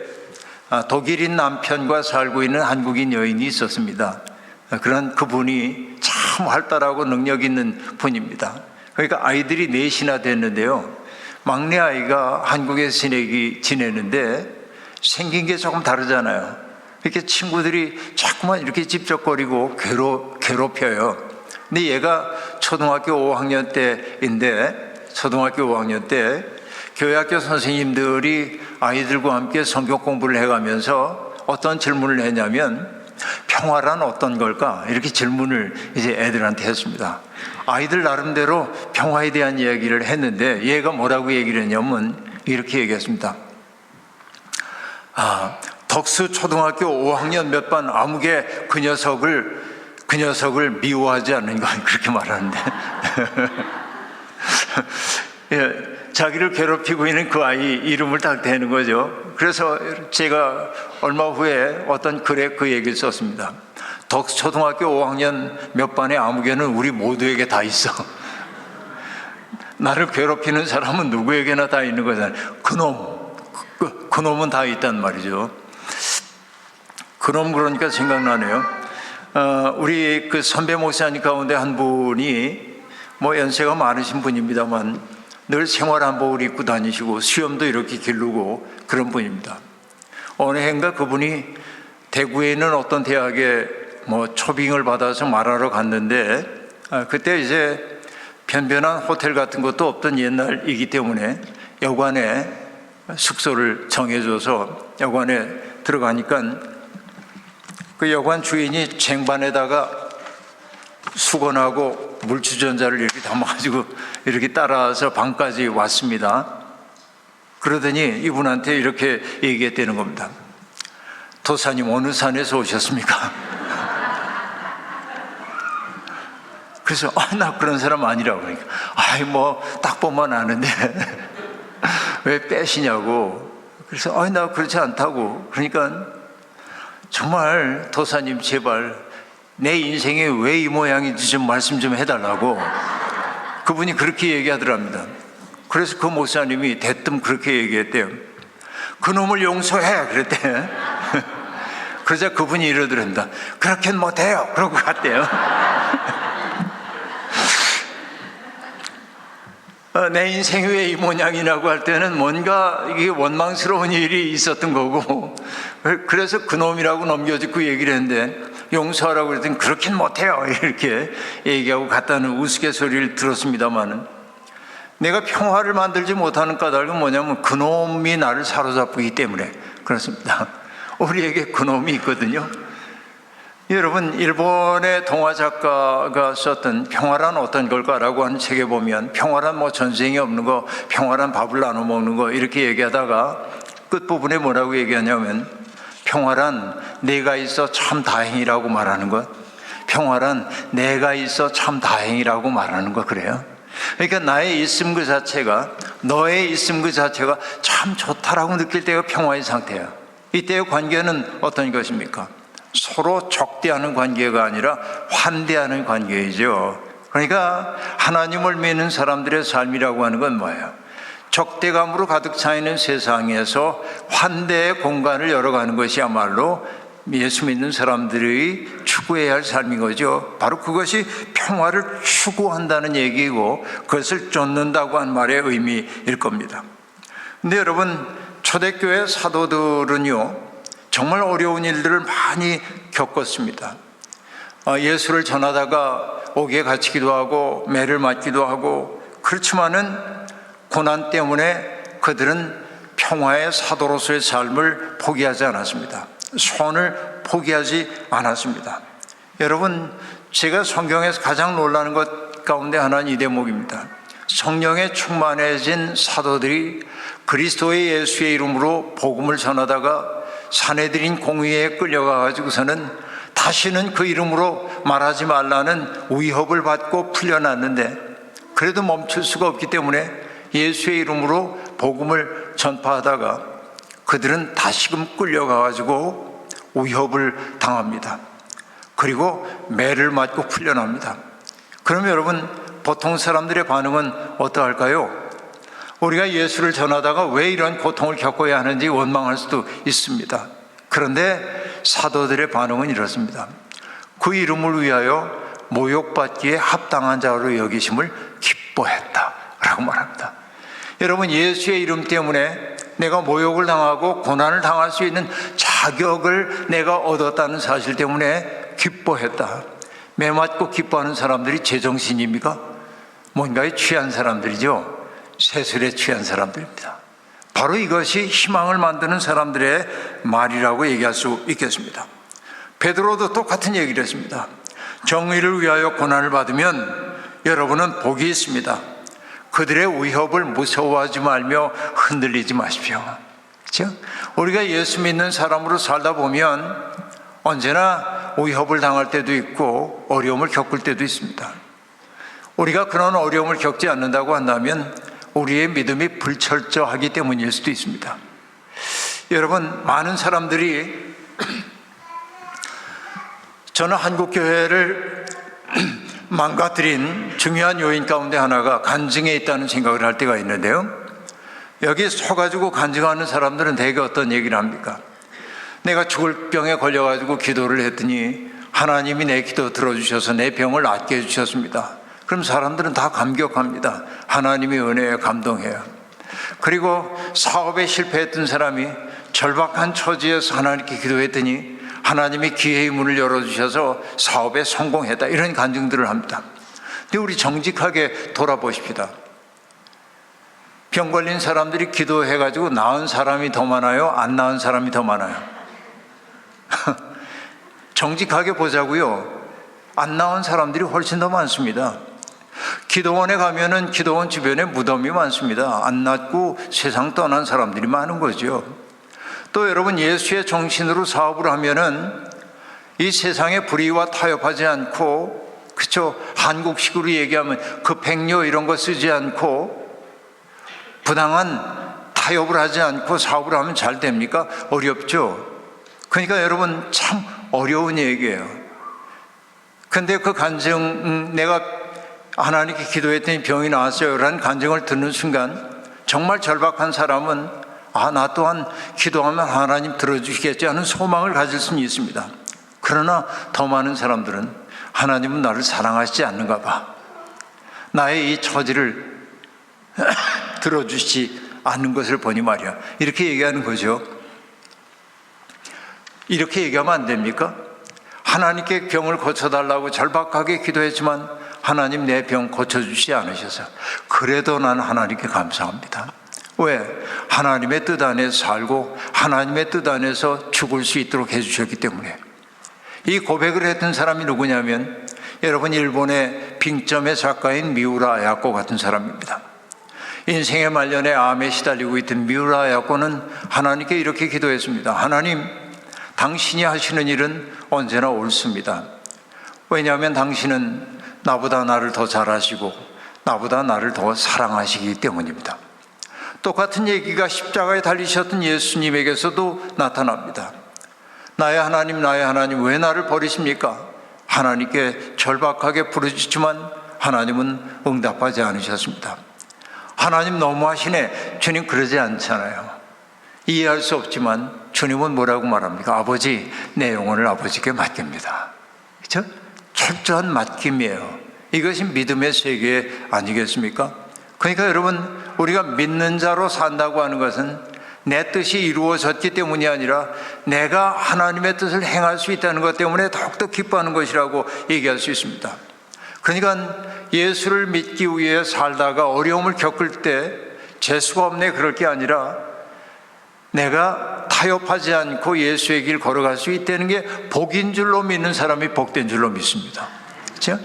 Speaker 2: 독일인 남편과 살고 있는 한국인 여인이 있었습니다. 그런 그분이 참 활달하고 능력 있는 분입니다. 그러니까 아이들이 넷이나 됐는데요. 막내 아이가 한국에서 지내는데 생긴 게 조금 다르잖아요. 이렇게 친구들이 자꾸만 이렇게 찝쩍거리고 괴롭혀요. 근데 얘가 초등학교 5학년 때인데, 초등학교 5학년 때 교회학교 선생님들이 아이들과 함께 성경 공부를 해가면서 어떤 질문을 했냐면, 평화란 어떤 걸까? 이렇게 질문을 이제 애들한테 했습니다. 아이들 나름대로 평화에 대한 이야기를 했는데 얘가 뭐라고 얘기를 했냐면 이렇게 얘기했습니다. 덕수 초등학교 5학년 몇 반 아무개 그 녀석을 미워하지 않는 거, 그렇게 말하는데 예, 자기를 괴롭히고 있는 그 아이 이름을 딱 대는 거죠. 그래서 제가 얼마 후에 어떤 글에 그 얘기를 썼습니다. 초등학교 5학년 몇 반의 아무개는 우리 모두에게 다 있어. 나를 괴롭히는 사람은 누구에게나 다 있는 거잖아요. 그놈은 다 있단 말이죠. 그놈, 그러니까 생각나네요. 우리 그 선배 목사님 가운데 한 분이 뭐 연세가 많으신 분입니다만 늘 생활한복을 입고 다니시고 수염도 이렇게 기르고 그런 분입니다. 어느 해인가 그분이 대구에 있는 어떤 대학에 뭐 초빙을 받아서 말하러 갔는데 그때 이제 변변한 호텔 같은 것도 없던 옛날이기 때문에 여관에 숙소를 정해줘서 여관에 들어가니까 그 여관 주인이 쟁반에다가 수건하고 물주전자를 이렇게 담아가지고 이렇게 따라서 방까지 왔습니다. 그러더니 이분한테 이렇게 얘기했다는 겁니다. 도사님, 어느 산에서 오셨습니까? 그래서 나 그런 사람 아니라고. 그러니까 뭐 딱 보면 아는데 왜 빼시냐고. 그래서 나 그렇지 않다고. 그러니까 정말 도사님, 제발 내 인생이 왜 이 모양인지 좀 말씀 좀 해달라고 그분이 그렇게 얘기하더랍니다. 그래서 그 목사님이 대뜸 그렇게 얘기했대요. 그놈을 용서해 그랬대. 그러자 그분이 이러더랍니다. 그렇게는 못해요. 그러고 갔대요. 내 인생이 왜 이 모양이라고 할 때는 뭔가 이게 원망스러운 일이 있었던 거고, 그래서 그놈이라고 넘겨짚고 얘기를 했는데, 용서하라고 그랬더니 그렇긴 못해요 이렇게 얘기하고 갔다는 우스갯소리를 들었습니다마는, 내가 평화를 만들지 못하는 까닭은 뭐냐면 그놈이 나를 사로잡기 때문에 그렇습니다. 우리에게 그놈이 있거든요. 여러분, 일본의 동화 작가가 썼던 평화란 어떤 걸까라고 하는 책에 보면, 평화란 뭐 전쟁이 없는 거, 평화란 밥을 나눠 먹는 거 이렇게 얘기하다가 끝부분에 뭐라고 얘기하냐면, 평화란 내가 있어 참 다행이라고 말하는 것, 평화란 내가 있어 참 다행이라고 말하는 것, 그래요. 그러니까 나의 있음 그 자체가, 너의 있음 그 자체가 참 좋다라고 느낄 때가 평화의 상태야. 이때의 관계는 어떤 것입니까? 서로 적대하는 관계가 아니라 환대하는 관계이죠. 그러니까 하나님을 믿는 사람들의 삶이라고 하는 건 뭐예요? 적대감으로 가득 차 있는 세상에서 환대의 공간을 열어가는 것이야말로 예수 믿는 사람들이 추구해야 할 삶인 거죠. 바로 그것이 평화를 추구한다는 얘기이고, 그것을 쫓는다고 한 말의 의미일 겁니다. 근데 여러분, 초대교회 사도들은요, 정말 어려운 일들을 많이 겪었습니다. 예수를 전하다가 옥에 갇히기도 하고 매를 맞기도 하고, 그렇지만은 고난 때문에 그들은 평화의 사도로서의 삶을 포기하지 않았습니다. 소원을 포기하지 않았습니다. 여러분, 제가 성경에서 가장 놀라는 것 가운데 하나는 이 대목입니다. 성령에 충만해진 사도들이 그리스도의 예수의 이름으로 복음을 전하다가 사내들인 공의에 끌려가가지고서는 다시는 그 이름으로 말하지 말라는 위협을 받고 풀려났는데, 그래도 멈출 수가 없기 때문에 예수의 이름으로 복음을 전파하다가 그들은 다시금 끌려가가지고 위협을 당합니다. 그리고 매를 맞고 풀려납니다. 그럼 여러분, 보통 사람들의 반응은 어떠할까요? 우리가 예수를 전하다가 왜 이런 고통을 겪어야 하는지 원망할 수도 있습니다. 그런데 사도들의 반응은 이렇습니다. 그 이름을 위하여 모욕받기에 합당한 자로 여기심을 기뻐했다라고 말합니다. 여러분, 예수의 이름 때문에 내가 모욕을 당하고 고난을 당할 수 있는 자격을 내가 얻었다는 사실 때문에 기뻐했다. 매 맞고 기뻐하는 사람들이 제정신입니까? 뭔가에 취한 사람들이죠. 세술에 취한 사람들입니다. 바로 이것이 희망을 만드는 사람들의 말이라고 얘기할 수 있겠습니다. 베드로도 똑같은 얘기를 했습니다. 정의를 위하여 고난을 받으면 여러분은 복이 있습니다. 그들의 위협을 무서워하지 말며 흔들리지 마십시오. 그렇죠? 우리가 예수 믿는 사람으로 살다 보면 언제나 위협을 당할 때도 있고 어려움을 겪을 때도 있습니다. 우리가 그런 어려움을 겪지 않는다고 한다면 우리의 믿음이 불철저하기 때문일 수도 있습니다. 여러분, 많은 사람들이 저는 한국교회를 망가뜨린 중요한 요인 가운데 하나가 간증에 있다는 생각을 할 때가 있는데요, 여기 서가지고 간증하는 사람들은 대개 어떤 얘기를 합니까? 내가 죽을 병에 걸려가지고 기도를 했더니 하나님이 내 기도 들어주셔서 내 병을 낫게 해주셨습니다. 그럼 사람들은 다 감격합니다. 하나님의 은혜에 감동해요. 그리고 사업에 실패했던 사람이 절박한 처지에서 하나님께 기도했더니 하나님이 기회의 문을 열어주셔서 사업에 성공했다, 이런 간증들을 합니다. 근데 우리 정직하게 돌아보십시다. 병 걸린 사람들이 기도해가지고 나은 사람이 더 많아요? 안 나은 사람이 더 많아요? 정직하게 보자고요. 안 나은 사람들이 훨씬 더 많습니다. 기도원에 가면은 기도원 주변에 무덤이 많습니다. 안 낫고 세상 떠난 사람들이 많은 거죠. 또 여러분, 예수의 정신으로 사업을 하면은 이 세상에 불의와 타협하지 않고, 그쵸, 한국식으로 얘기하면 급행료 이런 거 쓰지 않고 부당한 타협을 하지 않고 사업을 하면 잘 됩니까? 어렵죠. 그러니까 여러분, 참 어려운 얘기예요. 근데 그 간증, 내가 하나님께 기도했더니 병이 나았어요 라는 간증을 듣는 순간 정말 절박한 사람은 나 또한 기도하면 하나님 들어주시겠지 하는 소망을 가질 수는 있습니다. 그러나 더 많은 사람들은 하나님은 나를 사랑하시지 않는가 봐, 나의 이 처지를 들어주지 않는 것을 보니 말이야. 이렇게 얘기하는 거죠. 이렇게 얘기하면 안 됩니까? 하나님께 병을 고쳐달라고 절박하게 기도했지만 하나님 내 병 고쳐주지 않으셔서 그래도 난 하나님께 감사합니다. 왜? 하나님의 뜻 안에서 살고 하나님의 뜻 안에서 죽을 수 있도록 해주셨기 때문에. 이 고백을 했던 사람이 누구냐면 여러분 일본의 빙점의 작가인 미우라 아야코 같은 사람입니다. 인생의 말년에 암에 시달리고 있던 미우라 아야코는 하나님께 이렇게 기도했습니다. 하나님, 당신이 하시는 일은 언제나 옳습니다. 왜냐하면 당신은 나보다 나를 더 잘 아시고 나보다 나를 더 사랑하시기 때문입니다. 똑같은 얘기가 십자가에 달리셨던 예수님에게서도 나타납니다. 나의 하나님 왜 나를 버리십니까? 하나님께 절박하게 부르짖지만 하나님은 응답하지 않으셨습니다. 하나님 너무하시네. 주님 그러지 않잖아요. 이해할 수 없지만 주님은 뭐라고 말합니까? 아버지, 내 영혼을 아버지께 맡깁니다. 그렇죠? 철저한 맡김이에요. 이것이 믿음의 세계 아니겠습니까? 그러니까 여러분, 우리가 믿는 자로 산다고 하는 것은 내 뜻이 이루어졌기 때문이 아니라 내가 하나님의 뜻을 행할 수 있다는 것 때문에 더욱더 기뻐하는 것이라고 얘기할 수 있습니다. 그러니까 예수를 믿기 위해 살다가 어려움을 겪을 때 재수가 없네 그럴 게 아니라 내가 타협하지 않고 예수의 길 걸어갈 수 있다는 게 복인 줄로 믿는 사람이 복된 줄로 믿습니다. 그렇죠?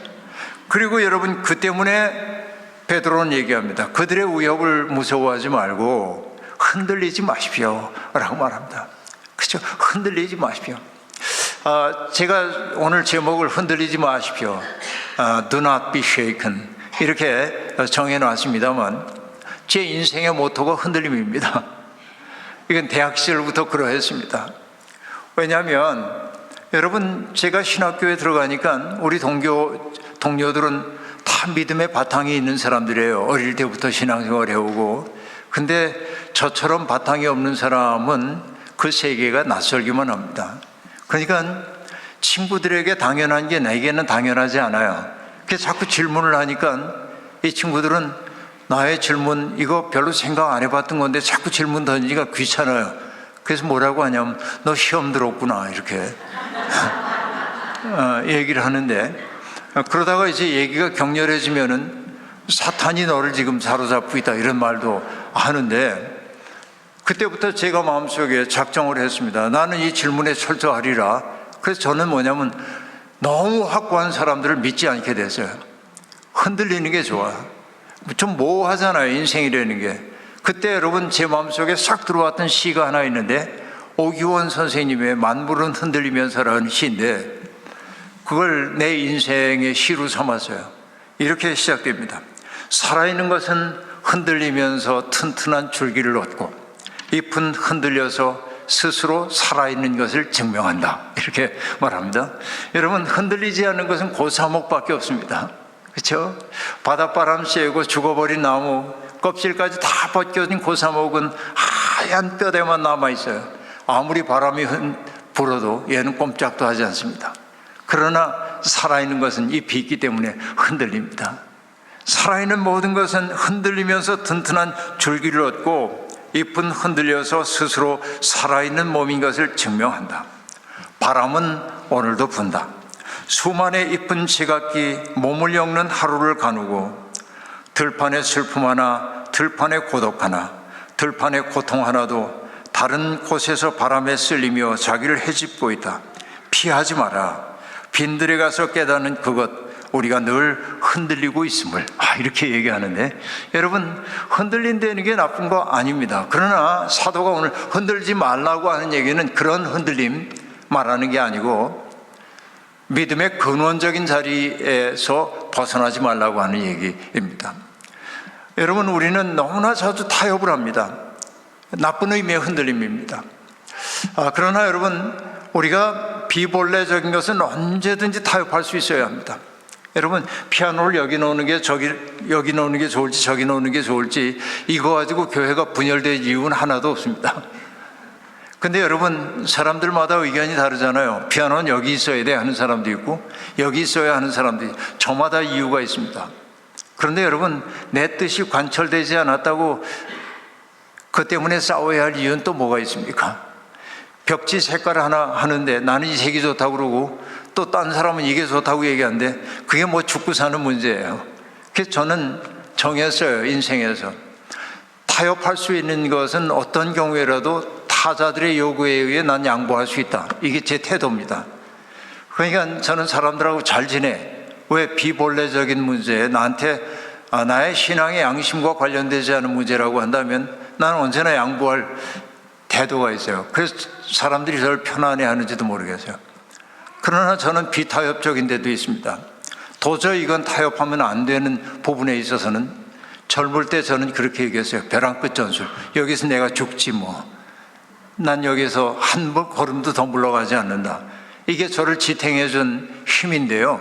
Speaker 2: 그리고 여러분 그 때문에 베드로는 얘기합니다. 그들의 위협을 무서워하지 말고 흔들리지 마십시오 라고 말합니다. 그렇죠? 흔들리지 마십시오. 제가 오늘 제목을 흔들리지 마십시오, Do not be shaken 이렇게 정해놨습니다만 제 인생의 모토가 흔들림입니다. 이건 대학 시절부터 그러했습니다. 왜냐하면 여러분 제가 신학교에 들어가니까 우리 동료들은 다 믿음의 바탕이 있는 사람들이에요. 어릴 때부터 신앙생활 해오고. 근데 저처럼 바탕이 없는 사람은 그 세계가 낯설기만 합니다. 그러니까 친구들에게 당연한 게 내게는 당연하지 않아요. 그래서 자꾸 질문을 하니까 이 친구들은 나의 질문 이거 별로 생각 안 해봤던 건데 자꾸 질문 던지기가 귀찮아요. 그래서 뭐라고 하냐면 너 시험 들었구나 이렇게 얘기를 하는데, 그러다가 이제 얘기가 격렬해지면은 사탄이 너를 지금 사로잡고 있다 이런 말도 하는데, 그때부터 제가 마음속에 작정을 했습니다. 나는 이 질문에 철저하리라. 그래서 저는 뭐냐면 너무 확고한 사람들을 믿지 않게 됐어요. 흔들리는 게 좋아. 좀 모호하잖아요, 인생이라는 게. 그때 여러분 제 마음속에 싹 들어왔던 시가 하나 있는데 오기원 선생님의 만물은 흔들리면서라는 시인데 그걸 내 인생의 시로 삼았어요. 이렇게 시작됩니다. 살아있는 것은 흔들리면서 튼튼한 줄기를 얻고 잎은 흔들려서 스스로 살아있는 것을 증명한다 이렇게 말합니다. 여러분 흔들리지 않는 것은 고사목밖에 없습니다. 그렇죠? 바닷바람 쐬고 죽어버린 나무 껍질까지 다 벗겨진 고사목은 하얀 뼈대만 남아있어요. 아무리 바람이 불어도 얘는 꼼짝도 하지 않습니다. 그러나 살아있는 것은 잎이 있기 때문에 흔들립니다. 살아있는 모든 것은 흔들리면서 튼튼한 줄기를 얻고 잎은 흔들려서 스스로 살아있는 몸인 것을 증명한다. 바람은 오늘도 분다. 수만의 이쁜 지각기 몸을 엮는 하루를 가누고 들판의 슬픔 하나, 들판의 고독 하나, 들판의 고통 하나도 다른 곳에서 바람에 쓸리며 자기를 헤집고 있다. 피하지 마라. 빈들에 가서 깨닫는 그것, 우리가 늘 흔들리고 있음을. 이렇게 얘기하는데, 여러분 흔들린다는 게 나쁜 거 아닙니다. 그러나 사도가 오늘 흔들지 말라고 하는 얘기는 그런 흔들림 말하는 게 아니고 믿음의 근원적인 자리에서 벗어나지 말라고 하는 얘기입니다. 여러분 우리는 너무나 자주 타협을 합니다. 나쁜 의미의 흔들림입니다. 그러나 여러분 우리가 비본래적인 것은 언제든지 타협할 수 있어야 합니다. 여러분 피아노를 여기 놓는 게 여기 놓는 게 좋을지 저기 놓는 게 좋을지 이거 가지고 교회가 분열될 이유는 하나도 없습니다. 근데 여러분 사람들마다 의견이 다르잖아요. 피아노는 여기 있어야 돼 하는 사람도 있고 여기 있어야 하는 사람도 있고 저마다 이유가 있습니다. 그런데 여러분, 내 뜻이 관철되지 않았다고 그 때문에 싸워야 할 이유는 또 뭐가 있습니까? 벽지 색깔 하나 하는데 나는 이 색이 좋다고 그러고 또 딴 사람은 이게 좋다고 얘기하는데 그게 뭐 죽고 사는 문제예요. 그래서 저는 정했어요. 인생에서 타협할 수 있는 것은 어떤 경우에라도 타자들의 요구에 의해 난 양보할 수 있다. 이게 제 태도입니다. 그러니까 저는 사람들하고 잘 지내. 왜? 비본래적인 문제, 나한테 나의 신앙의 양심과 관련되지 않은 문제라고 한다면 나는 언제나 양보할 태도가 있어요. 그래서 사람들이 저를 편안해하는지도 모르겠어요. 그러나 저는 비타협적인 데도 있습니다. 도저히 이건 타협하면 안 되는 부분에 있어서는 젊을 때 저는 그렇게 얘기했어요. 벼랑 끝 전술. 여기서 내가 죽지 뭐. 난 여기서 한 걸음도 더 물러가지 않는다. 이게 저를 지탱해 준 힘인데요.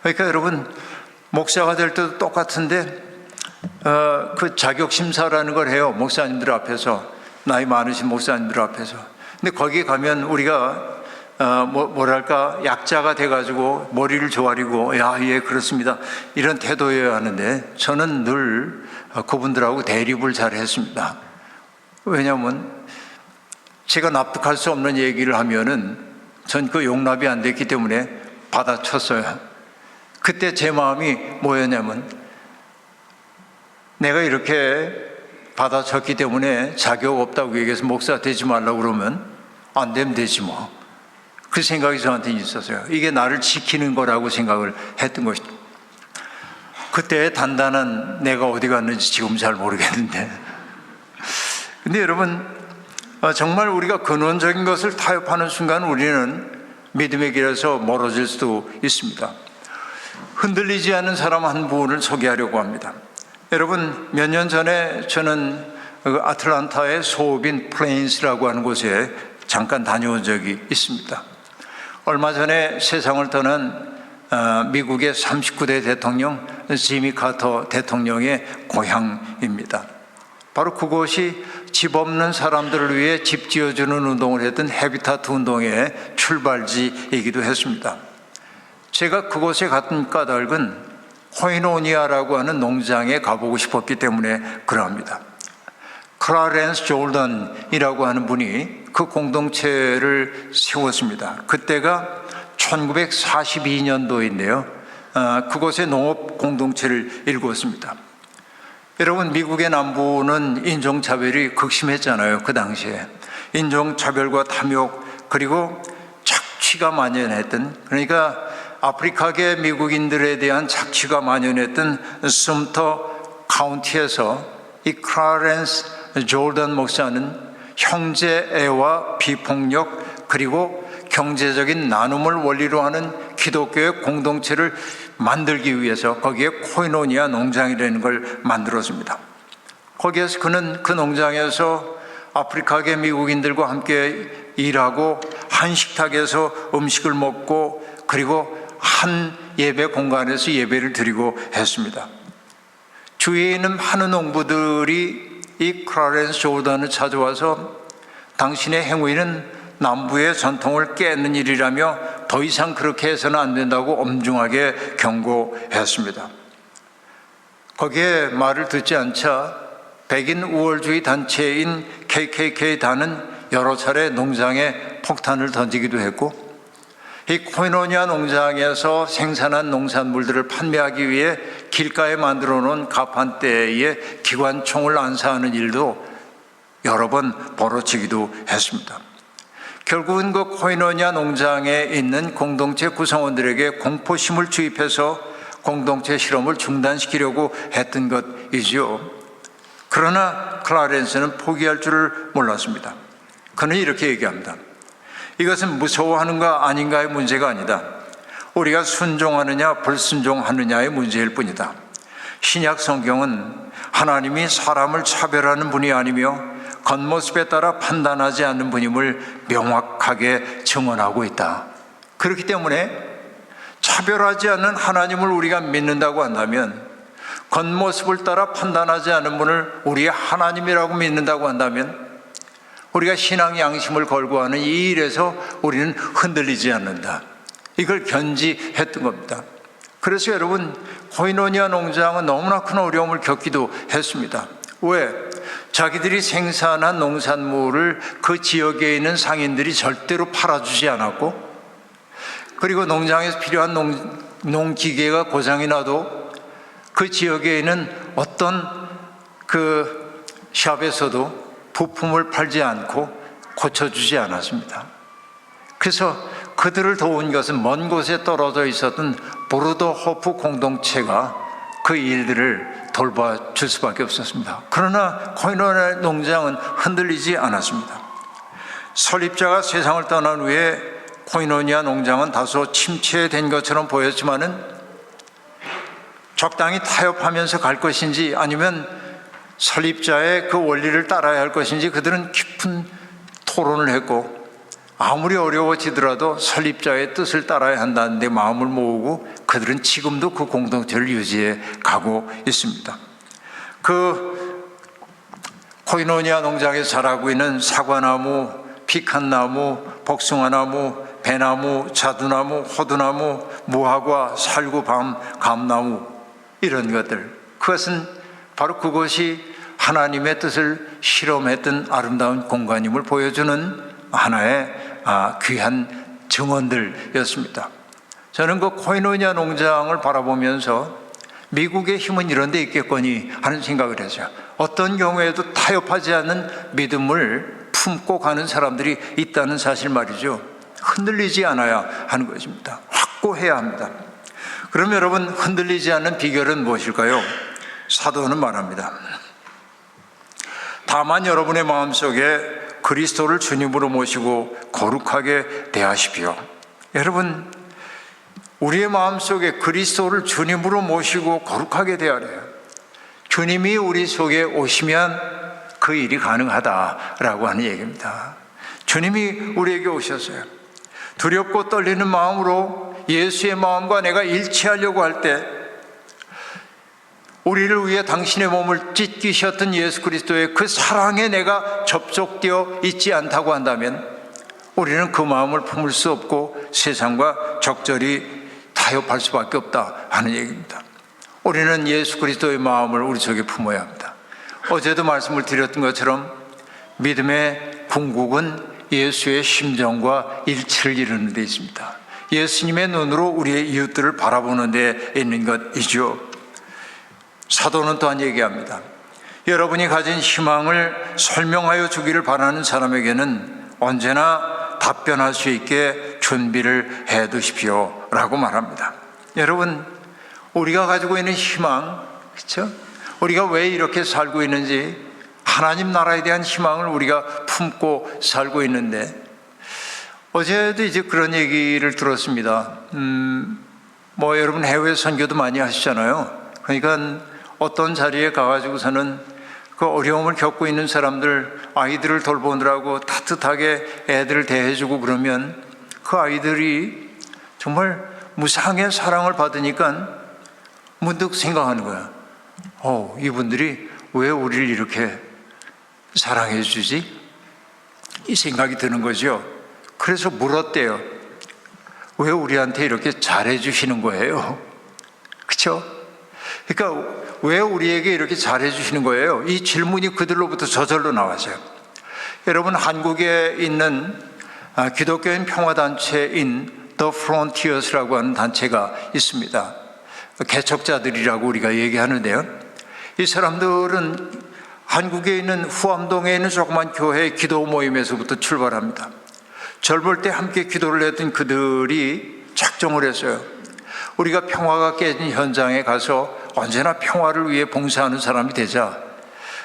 Speaker 2: 그러니까 여러분, 목사가 될 때도 똑같은데 그 자격심사라는 걸 해요. 목사님들 앞에서, 나이 많으신 목사님들 앞에서. 근데 거기 가면 우리가 뭐랄까 약자가 돼가지고 머리를 조아리고 야, 예, 그렇습니다, 이런 태도여야 하는데 저는 늘 그분들하고 대립을 잘 했습니다. 왜냐하면 제가 납득할 수 없는 얘기를 하면은 전 그 용납이 안 됐기 때문에 받아쳤어요. 그때 제 마음이 뭐였냐면 내가 이렇게 받아쳤기 때문에 자격 없다고 얘기해서 목사 되지 말라고 그러면 안 되면 되지 뭐. 그 생각이 저한테 있었어요. 이게 나를 지키는 거라고 생각을 했던 것이죠. 그때 단단한 내가 어디 갔는지 지금 잘 모르겠는데. 근데 여러분, 정말 우리가 근원적인 것을 타협하는 순간 우리는 믿음의 길에서 멀어질 수도 있습니다. 흔들리지 않는 사람 한 분을 소개하려고 합니다. 여러분, 몇 년 전에 저는 아틀란타의 소빈 플레인스라고 하는 곳에 잠깐 다녀온 적이 있습니다. 얼마 전에 세상을 떠난 미국의 39대 대통령 지미 카터 대통령의 고향입니다. 바로 그곳이 집 없는 사람들을 위해 집 지어주는 운동을 했던 헤비타트 운동의 출발지이기도 했습니다. 제가 그곳에 갔던 까닭은 코이노니아라고 하는 농장에 가보고 싶었기 때문에 그러합니다. 클라렌스 졸던이라고 하는 분이 그 공동체를 세웠습니다. 그때가 1942년도인데요. 그곳에 농업 공동체를 일구었습니다. 여러분, 미국의 남부는 인종차별이 극심했잖아요. 그 당시에 인종차별과 탐욕 그리고 착취가 만연했던, 그러니까 아프리카계 미국인들에 대한 착취가 만연했던 숨터 카운티에서 이 클라렌스 졸던 목사는 형제애와 비폭력 그리고 경제적인 나눔을 원리로 하는 기독교의 공동체를 만들기 위해서 거기에 코이노니아 농장이라는 걸 만들었습니다. 거기에서 그는 그 농장에서 아프리카계 미국인들과 함께 일하고 한 식탁에서 음식을 먹고 그리고 한 예배 공간에서 예배를 드리고 했습니다. 주위에 있는 많은 농부들이 이 클라렌스 조던을 찾아와서 당신의 행위는 남부의 전통을 깨는 일이라며 더 이상 그렇게 해서는 안 된다고 엄중하게 경고했습니다. 거기에 말을 듣지 않자 백인 우월주의 단체인 KKK단은 여러 차례 농장에 폭탄을 던지기도 했고, 이 코이노니아 농장에서 생산한 농산물들을 판매하기 위해 길가에 만들어 놓은 가판대에 기관총을 안사하는 일도 여러 번 벌어지기도 했습니다. 결국은 그 코이노니아 농장에 있는 공동체 구성원들에게 공포심을 주입해서 공동체 실험을 중단시키려고 했던 것이지요. 그러나 클라렌스는 포기할 줄을 몰랐습니다. 그는 이렇게 얘기합니다. 이것은 무서워하는가 아닌가의 문제가 아니다. 우리가 순종하느냐 불순종하느냐의 문제일 뿐이다. 신약 성경은 하나님이 사람을 차별하는 분이 아니며 겉모습에 따라 판단하지 않는 분임을 명확하게 증언하고 있다. 그렇기 때문에 차별하지 않는 하나님을 우리가 믿는다고 한다면, 겉모습을 따라 판단하지 않는 분을 우리의 하나님이라고 믿는다고 한다면 우리가 신앙 양심을 걸고 하는 이 일에서 우리는 흔들리지 않는다. 이걸 견지했던 겁니다. 그래서 여러분, 코이노니아 농장은 너무나 큰 어려움을 겪기도 했습니다. 왜? 자기들이 생산한 농산물을 그 지역에 있는 상인들이 절대로 팔아주지 않았고, 그리고 농장에서 필요한 농기계가 고장이 나도 그 지역에 있는 어떤 그 샵에서도 부품을 팔지 않고 고쳐주지 않았습니다. 그래서 그들을 도운 것은 먼 곳에 떨어져 있었던 브루더호프 공동체가 그 일들을 돌봐줄 수밖에 없었습니다. 그러나 코이노니아 농장은 흔들리지 않았습니다. 설립자가 세상을 떠난 후에 코이노니아 농장은 다소 침체된 것처럼 보였지만은 적당히 타협하면서 갈 것인지 아니면 설립자의 그 원리를 따라야 할 것인지 그들은 깊은 토론을 했고, 아무리 어려워지더라도 설립자의 뜻을 따라야 한다는 데 마음을 모으고 그들은 지금도 그 공동체를 유지해 가고 있습니다. 그 코이노니아 농장에서 자라고 있는 사과나무, 피칸나무, 복숭아나무, 배나무, 자두나무, 호두나무, 무화과, 살구밤, 감나무, 이런 것들, 그것은 바로 그것이 하나님의 뜻을 실험했던 아름다운 공간임을 보여주는 하나의 귀한 증언들이었습니다. 저는 그 코이노니아 농장을 바라보면서 미국의 힘은 이런 데 있겠거니 하는 생각을 했어요. 어떤 경우에도 타협하지 않는 믿음을 품고 가는 사람들이 있다는 사실 말이죠. 흔들리지 않아야 하는 것입니다. 확고해야 합니다. 그럼 여러분, 흔들리지 않는 비결은 무엇일까요? 사도는 말합니다. 다만 여러분의 마음속에 그리스도를 주님으로 모시고 거룩하게 대하십시오. 여러분, 우리의 마음속에 그리스도를 주님으로 모시고 거룩하게 대하래요. 주님이 우리 속에 오시면 그 일이 가능하다라고 하는 얘기입니다. 주님이 우리에게 오셨어요. 두렵고 떨리는 마음으로 예수의 마음과 내가 일치하려고 할 때, 우리를 위해 당신의 몸을 찢기셨던 예수 그리스도의 그 사랑에 내가 접촉되어 있지 않다고 한다면 우리는 그 마음을 품을 수 없고 세상과 적절히 타협할 수밖에 없다 하는 얘기입니다. 우리는 예수 그리스도의 마음을 우리 속에 품어야 합니다. 어제도 말씀을 드렸던 것처럼 믿음의 궁극은 예수의 심정과 일치를 이루는 데 있습니다. 예수님의 눈으로 우리의 이웃들을 바라보는 데 있는 것이죠. 사도는 또한 얘기합니다. 여러분이 가진 희망을 설명하여 주기를 바라는 사람에게는 언제나 답변할 수 있게 준비를 해 두십시오 라고 말합니다. 여러분, 우리가 가지고 있는 희망, 그렇죠? 우리가 왜 이렇게 살고 있는지, 하나님 나라에 대한 희망을 우리가 품고 살고 있는데, 어제도 이제 그런 얘기를 들었습니다. 여러분 해외 선교도 많이 하시잖아요. 그러니까 어떤 자리에 가가지고서는 그 어려움을 겪고 있는 사람들, 아이들을 돌보느라고 따뜻하게 애들을 대해주고 그러면 그 아이들이 정말 무상의 사랑을 받으니까 문득 생각하는 거야. 이분들이 왜 우리를 이렇게 사랑해 주지? 이 생각이 드는 거죠. 그래서 물었대요. 왜 우리한테 이렇게 잘해 주시는 거예요? 그렇죠? 그러니까 왜 우리에게 이렇게 잘해 주시는 거예요? 이 질문이 그들로부터 저절로 나왔어요. 여러분, 한국에 있는 기독교인 평화단체인 The Frontiers라고 하는 단체가 있습니다. 개척자들이라고 우리가 얘기하는데요, 이 사람들은 한국에 있는 후암동에 있는 조그만 교회 기도 모임에서부터 출발합니다. 젊을 때 함께 기도를 했던 그들이 작정을 했어요. 우리가 평화가 깨진 현장에 가서 언제나 평화를 위해 봉사하는 사람이 되자.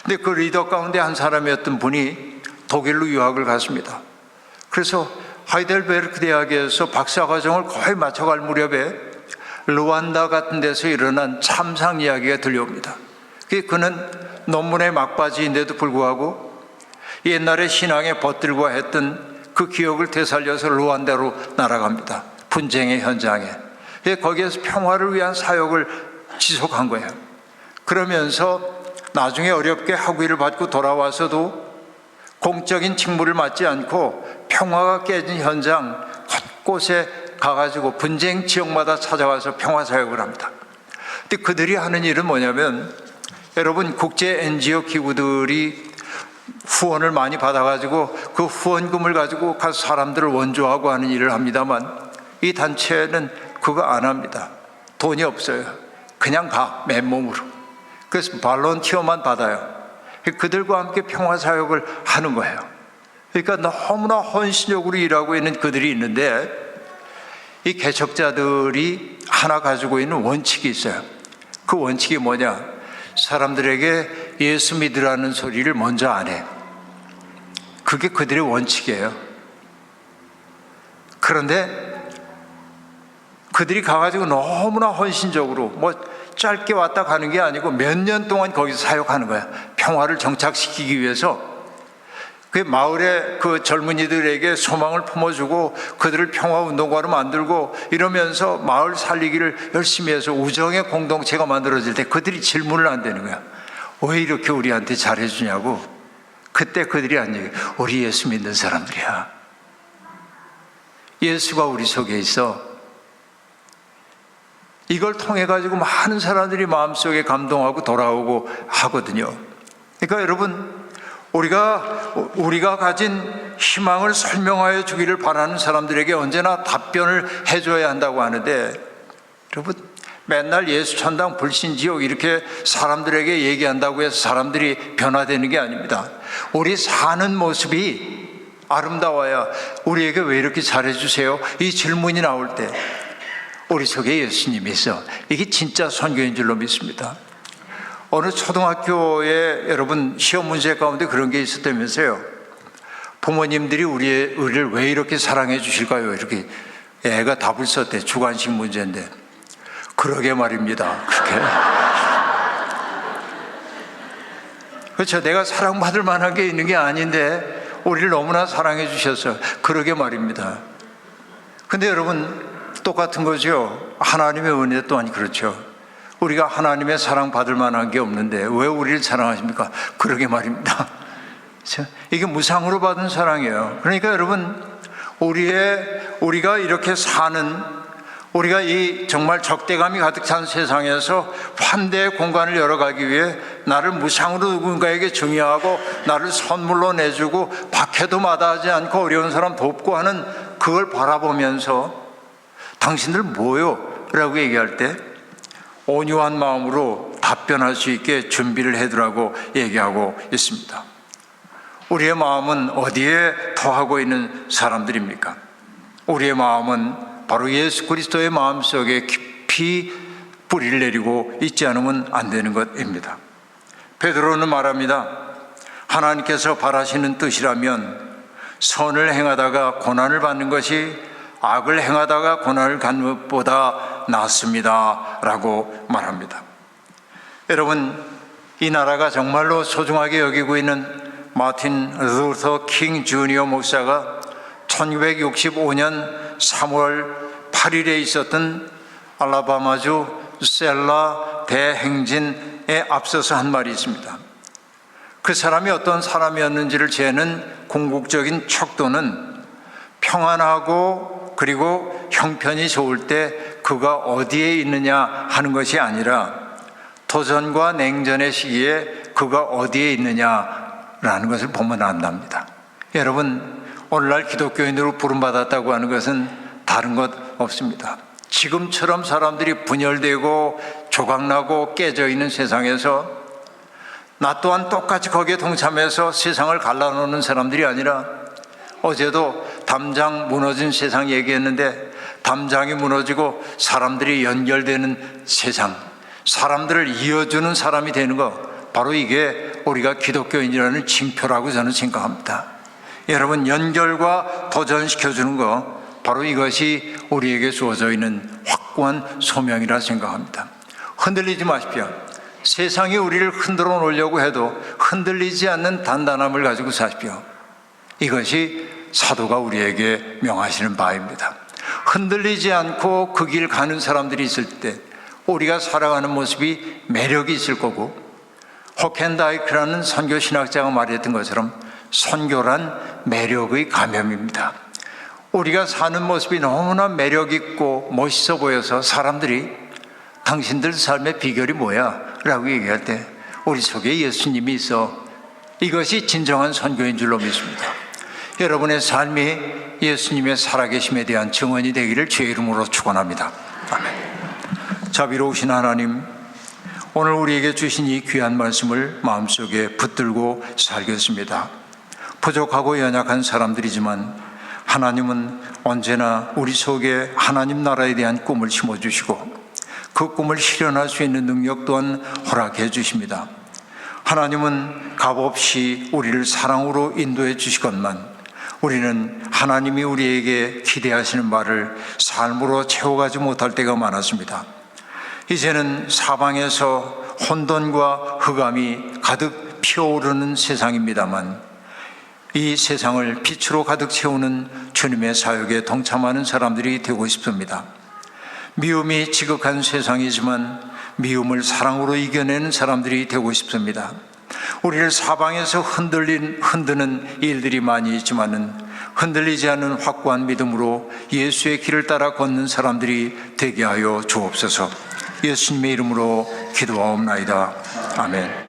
Speaker 2: 근데 그 리더 가운데 한 사람이었던 분이 독일로 유학을 갔습니다. 그래서 하이델베르크 대학에서 박사과정을 거의 마쳐갈 무렵에 르완다 같은 데서 일어난 참상 이야기가 들려옵니다. 그는 논문의 막바지인데도 불구하고 옛날에 신앙에 벗들고 했던 그 기억을 되살려서 르완다로 날아갑니다. 분쟁의 현장에. 거기에서 평화를 위한 사역을 지속한 거예요. 그러면서 나중에 어렵게 학위를 받고 돌아와서도 공적인 직무를 맡지 않고 평화가 깨진 현장 곳곳에 가가지고 분쟁 지역마다 찾아가서 평화 사역을 합니다. 근데 그들이 하는 일은 뭐냐면, 여러분, 국제 NGO 기구들이 후원을 많이 받아가지고 그 후원금을 가지고 가서 사람들을 원조하고 하는 일을 합니다만, 이 단체는 그거 안 합니다. 돈이 없어요. 그냥 가, 맨몸으로. 그래서 발런티어만 받아요. 그들과 함께 평화 사역을 하는 거예요. 그러니까 너무나 헌신적으로 일하고 있는 그들이 있는데, 이 개척자들이 하나 가지고 있는 원칙이 있어요. 그 원칙이 뭐냐? 사람들에게 예수 믿으라는 소리를 먼저 안 해. 그게 그들의 원칙이에요. 그런데 그들이 가가지고 너무나 헌신적으로, 뭐 짧게 왔다 가는 게 아니고 몇 년 동안 거기서 사역하는 거야. 평화를 정착시키기 위해서. 그 마을의 그 젊은이들에게 소망을 품어주고 그들을 평화운동가로 만들고 이러면서 마을 살리기를 열심히 해서 우정의 공동체가 만들어질 때 그들이 질문을 안 되는 거야. 왜 이렇게 우리한테 잘해주냐고. 그때 그들이 한 얘기, 우리 예수 믿는 사람들이야. 예수가 우리 속에 있어. 이걸 통해 가지고 많은 사람들이 마음속에 감동하고 돌아오고 하거든요. 그러니까 여러분, 우리가 가진 희망을 설명하여 주기를 바라는 사람들에게 언제나 답변을 해줘야 한다고 하는데, 여러분, 맨날 예수 천당 불신지옥 이렇게 사람들에게 얘기한다고 해서 사람들이 변화되는 게 아닙니다. 우리 사는 모습이 아름다워야 우리에게 왜 이렇게 잘해주세요? 이 질문이 나올 때 우리 속에 예수님이 있어. 이게 진짜 선교인 줄로 믿습니다. 어느 초등학교에 여러분 시험 문제 가운데 그런 게 있었다면서요. 부모님들이 우리를 왜 이렇게 사랑해 주실까요? 이렇게 애가 답을 썼대. 주관식 문제인데. 그러게 말입니다. 그렇게. 그렇죠. 내가 사랑받을 만한 게 있는 게 아닌데 우리를 너무나 사랑해 주셔서 그러게 말입니다. 근데 여러분 똑같은 거죠. 하나님의 은혜 또한 그렇죠. 우리가 하나님의 사랑받을 만한 게 없는데 왜 우리를 사랑하십니까? 그러게 말입니다. 이게 무상으로 받은 사랑이에요. 그러니까 여러분, 우리가 이렇게 사는, 우리가 이 정말 적대감이 가득 찬 세상에서 환대의 공간을 열어가기 위해 나를 무상으로 누군가에게 증여하고 나를 선물로 내주고 박해도 마다하지 않고 어려운 사람 돕고 하는 그걸 바라보면서 당신들 뭐요? 라고 얘기할 때 온유한 마음으로 답변할 수 있게 준비를 해두라고 얘기하고 있습니다. 우리의 마음은 어디에 더하고 있는 사람들입니까? 우리의 마음은 바로 예수 그리스도의 마음속에 깊이 뿌리를 내리고 있지 않으면 안 되는 것입니다. 베드로는 말합니다. 하나님께서 바라시는 뜻이라면 선을 행하다가 고난을 받는 것이 악을 행하다가 고난을 갖는 것보다 낫습니다 라고 말합니다. 여러분, 이 나라가 정말로 소중하게 여기고 있는 마틴 루터 킹 주니어 목사가 1965년 3월 8일에 있었던 알라바마주 셀라 대행진에 앞서서 한 말이 있습니다. 그 사람이 어떤 사람이었는지를 재는 궁극적인 척도는 평안하고 그리고 형편이 좋을 때 그가 어디에 있느냐 하는 것이 아니라 도전과 냉전의 시기에 그가 어디에 있느냐라는 것을 보면 안답니다. 여러분, 오늘날 기독교인으로 부름받았다고 하는 것은 다른 것 없습니다. 지금처럼 사람들이 분열되고 조각나고 깨져 있는 세상에서 나 또한 똑같이 거기에 동참해서 세상을 갈라놓는 사람들이 아니라, 어제도 담장 무너진 세상 얘기했는데 담장이 무너지고 사람들이 연결되는 세상, 사람들을 이어주는 사람이 되는 것, 바로 이게 우리가 기독교인이라는 징표라고 저는 생각합니다. 여러분, 연결과 도전시켜주는 것, 바로 이것이 우리에게 주어져 있는 확고한 소명이라 생각합니다. 흔들리지 마십시오. 세상이 우리를 흔들어 놓으려고 해도 흔들리지 않는 단단함을 가지고 사십시오. 이것이 사도가 우리에게 명하시는 바입니다. 흔들리지 않고 그 길 가는 사람들이 있을 때 우리가 살아가는 모습이 매력이 있을 거고, 호켄다이크라는 선교신학자가 말했던 것처럼 선교란 매력의 감염입니다. 우리가 사는 모습이 너무나 매력 있고 멋있어 보여서 사람들이 당신들 삶의 비결이 뭐야? 라고 얘기할 때 우리 속에 예수님이 있어 이것이 진정한 선교인 줄로 믿습니다. 여러분의 삶이 예수님의 살아계심에 대한 증언이 되기를 주의 이름으로 축원합니다. 아멘. 자비로우신 하나님, 오늘 우리에게 주신 이 귀한 말씀을 마음속에 붙들고 살겠습니다. 부족하고 연약한 사람들이지만 하나님은 언제나 우리 속에 하나님 나라에 대한 꿈을 심어주시고 그 꿈을 실현할 수 있는 능력 또한 허락해 주십니다. 하나님은 값없이 우리를 사랑으로 인도해 주시건만 우리는 하나님이 우리에게 기대하시는 바를 삶으로 채워가지 못할 때가 많았습니다. 이제는 사방에서 혼돈과 흑암이 가득 피어오르는 세상입니다만 이 세상을 빛으로 가득 채우는 주님의 사역에 동참하는 사람들이 되고 싶습니다. 미움이 지극한 세상이지만 미움을 사랑으로 이겨내는 사람들이 되고 싶습니다. 우리를 사방에서 흔드는 일들이 많이 있지만은 흔들리지 않는 확고한 믿음으로 예수의 길을 따라 걷는 사람들이 되게 하여 주옵소서. 예수님의 이름으로 기도하옵나이다. 아멘.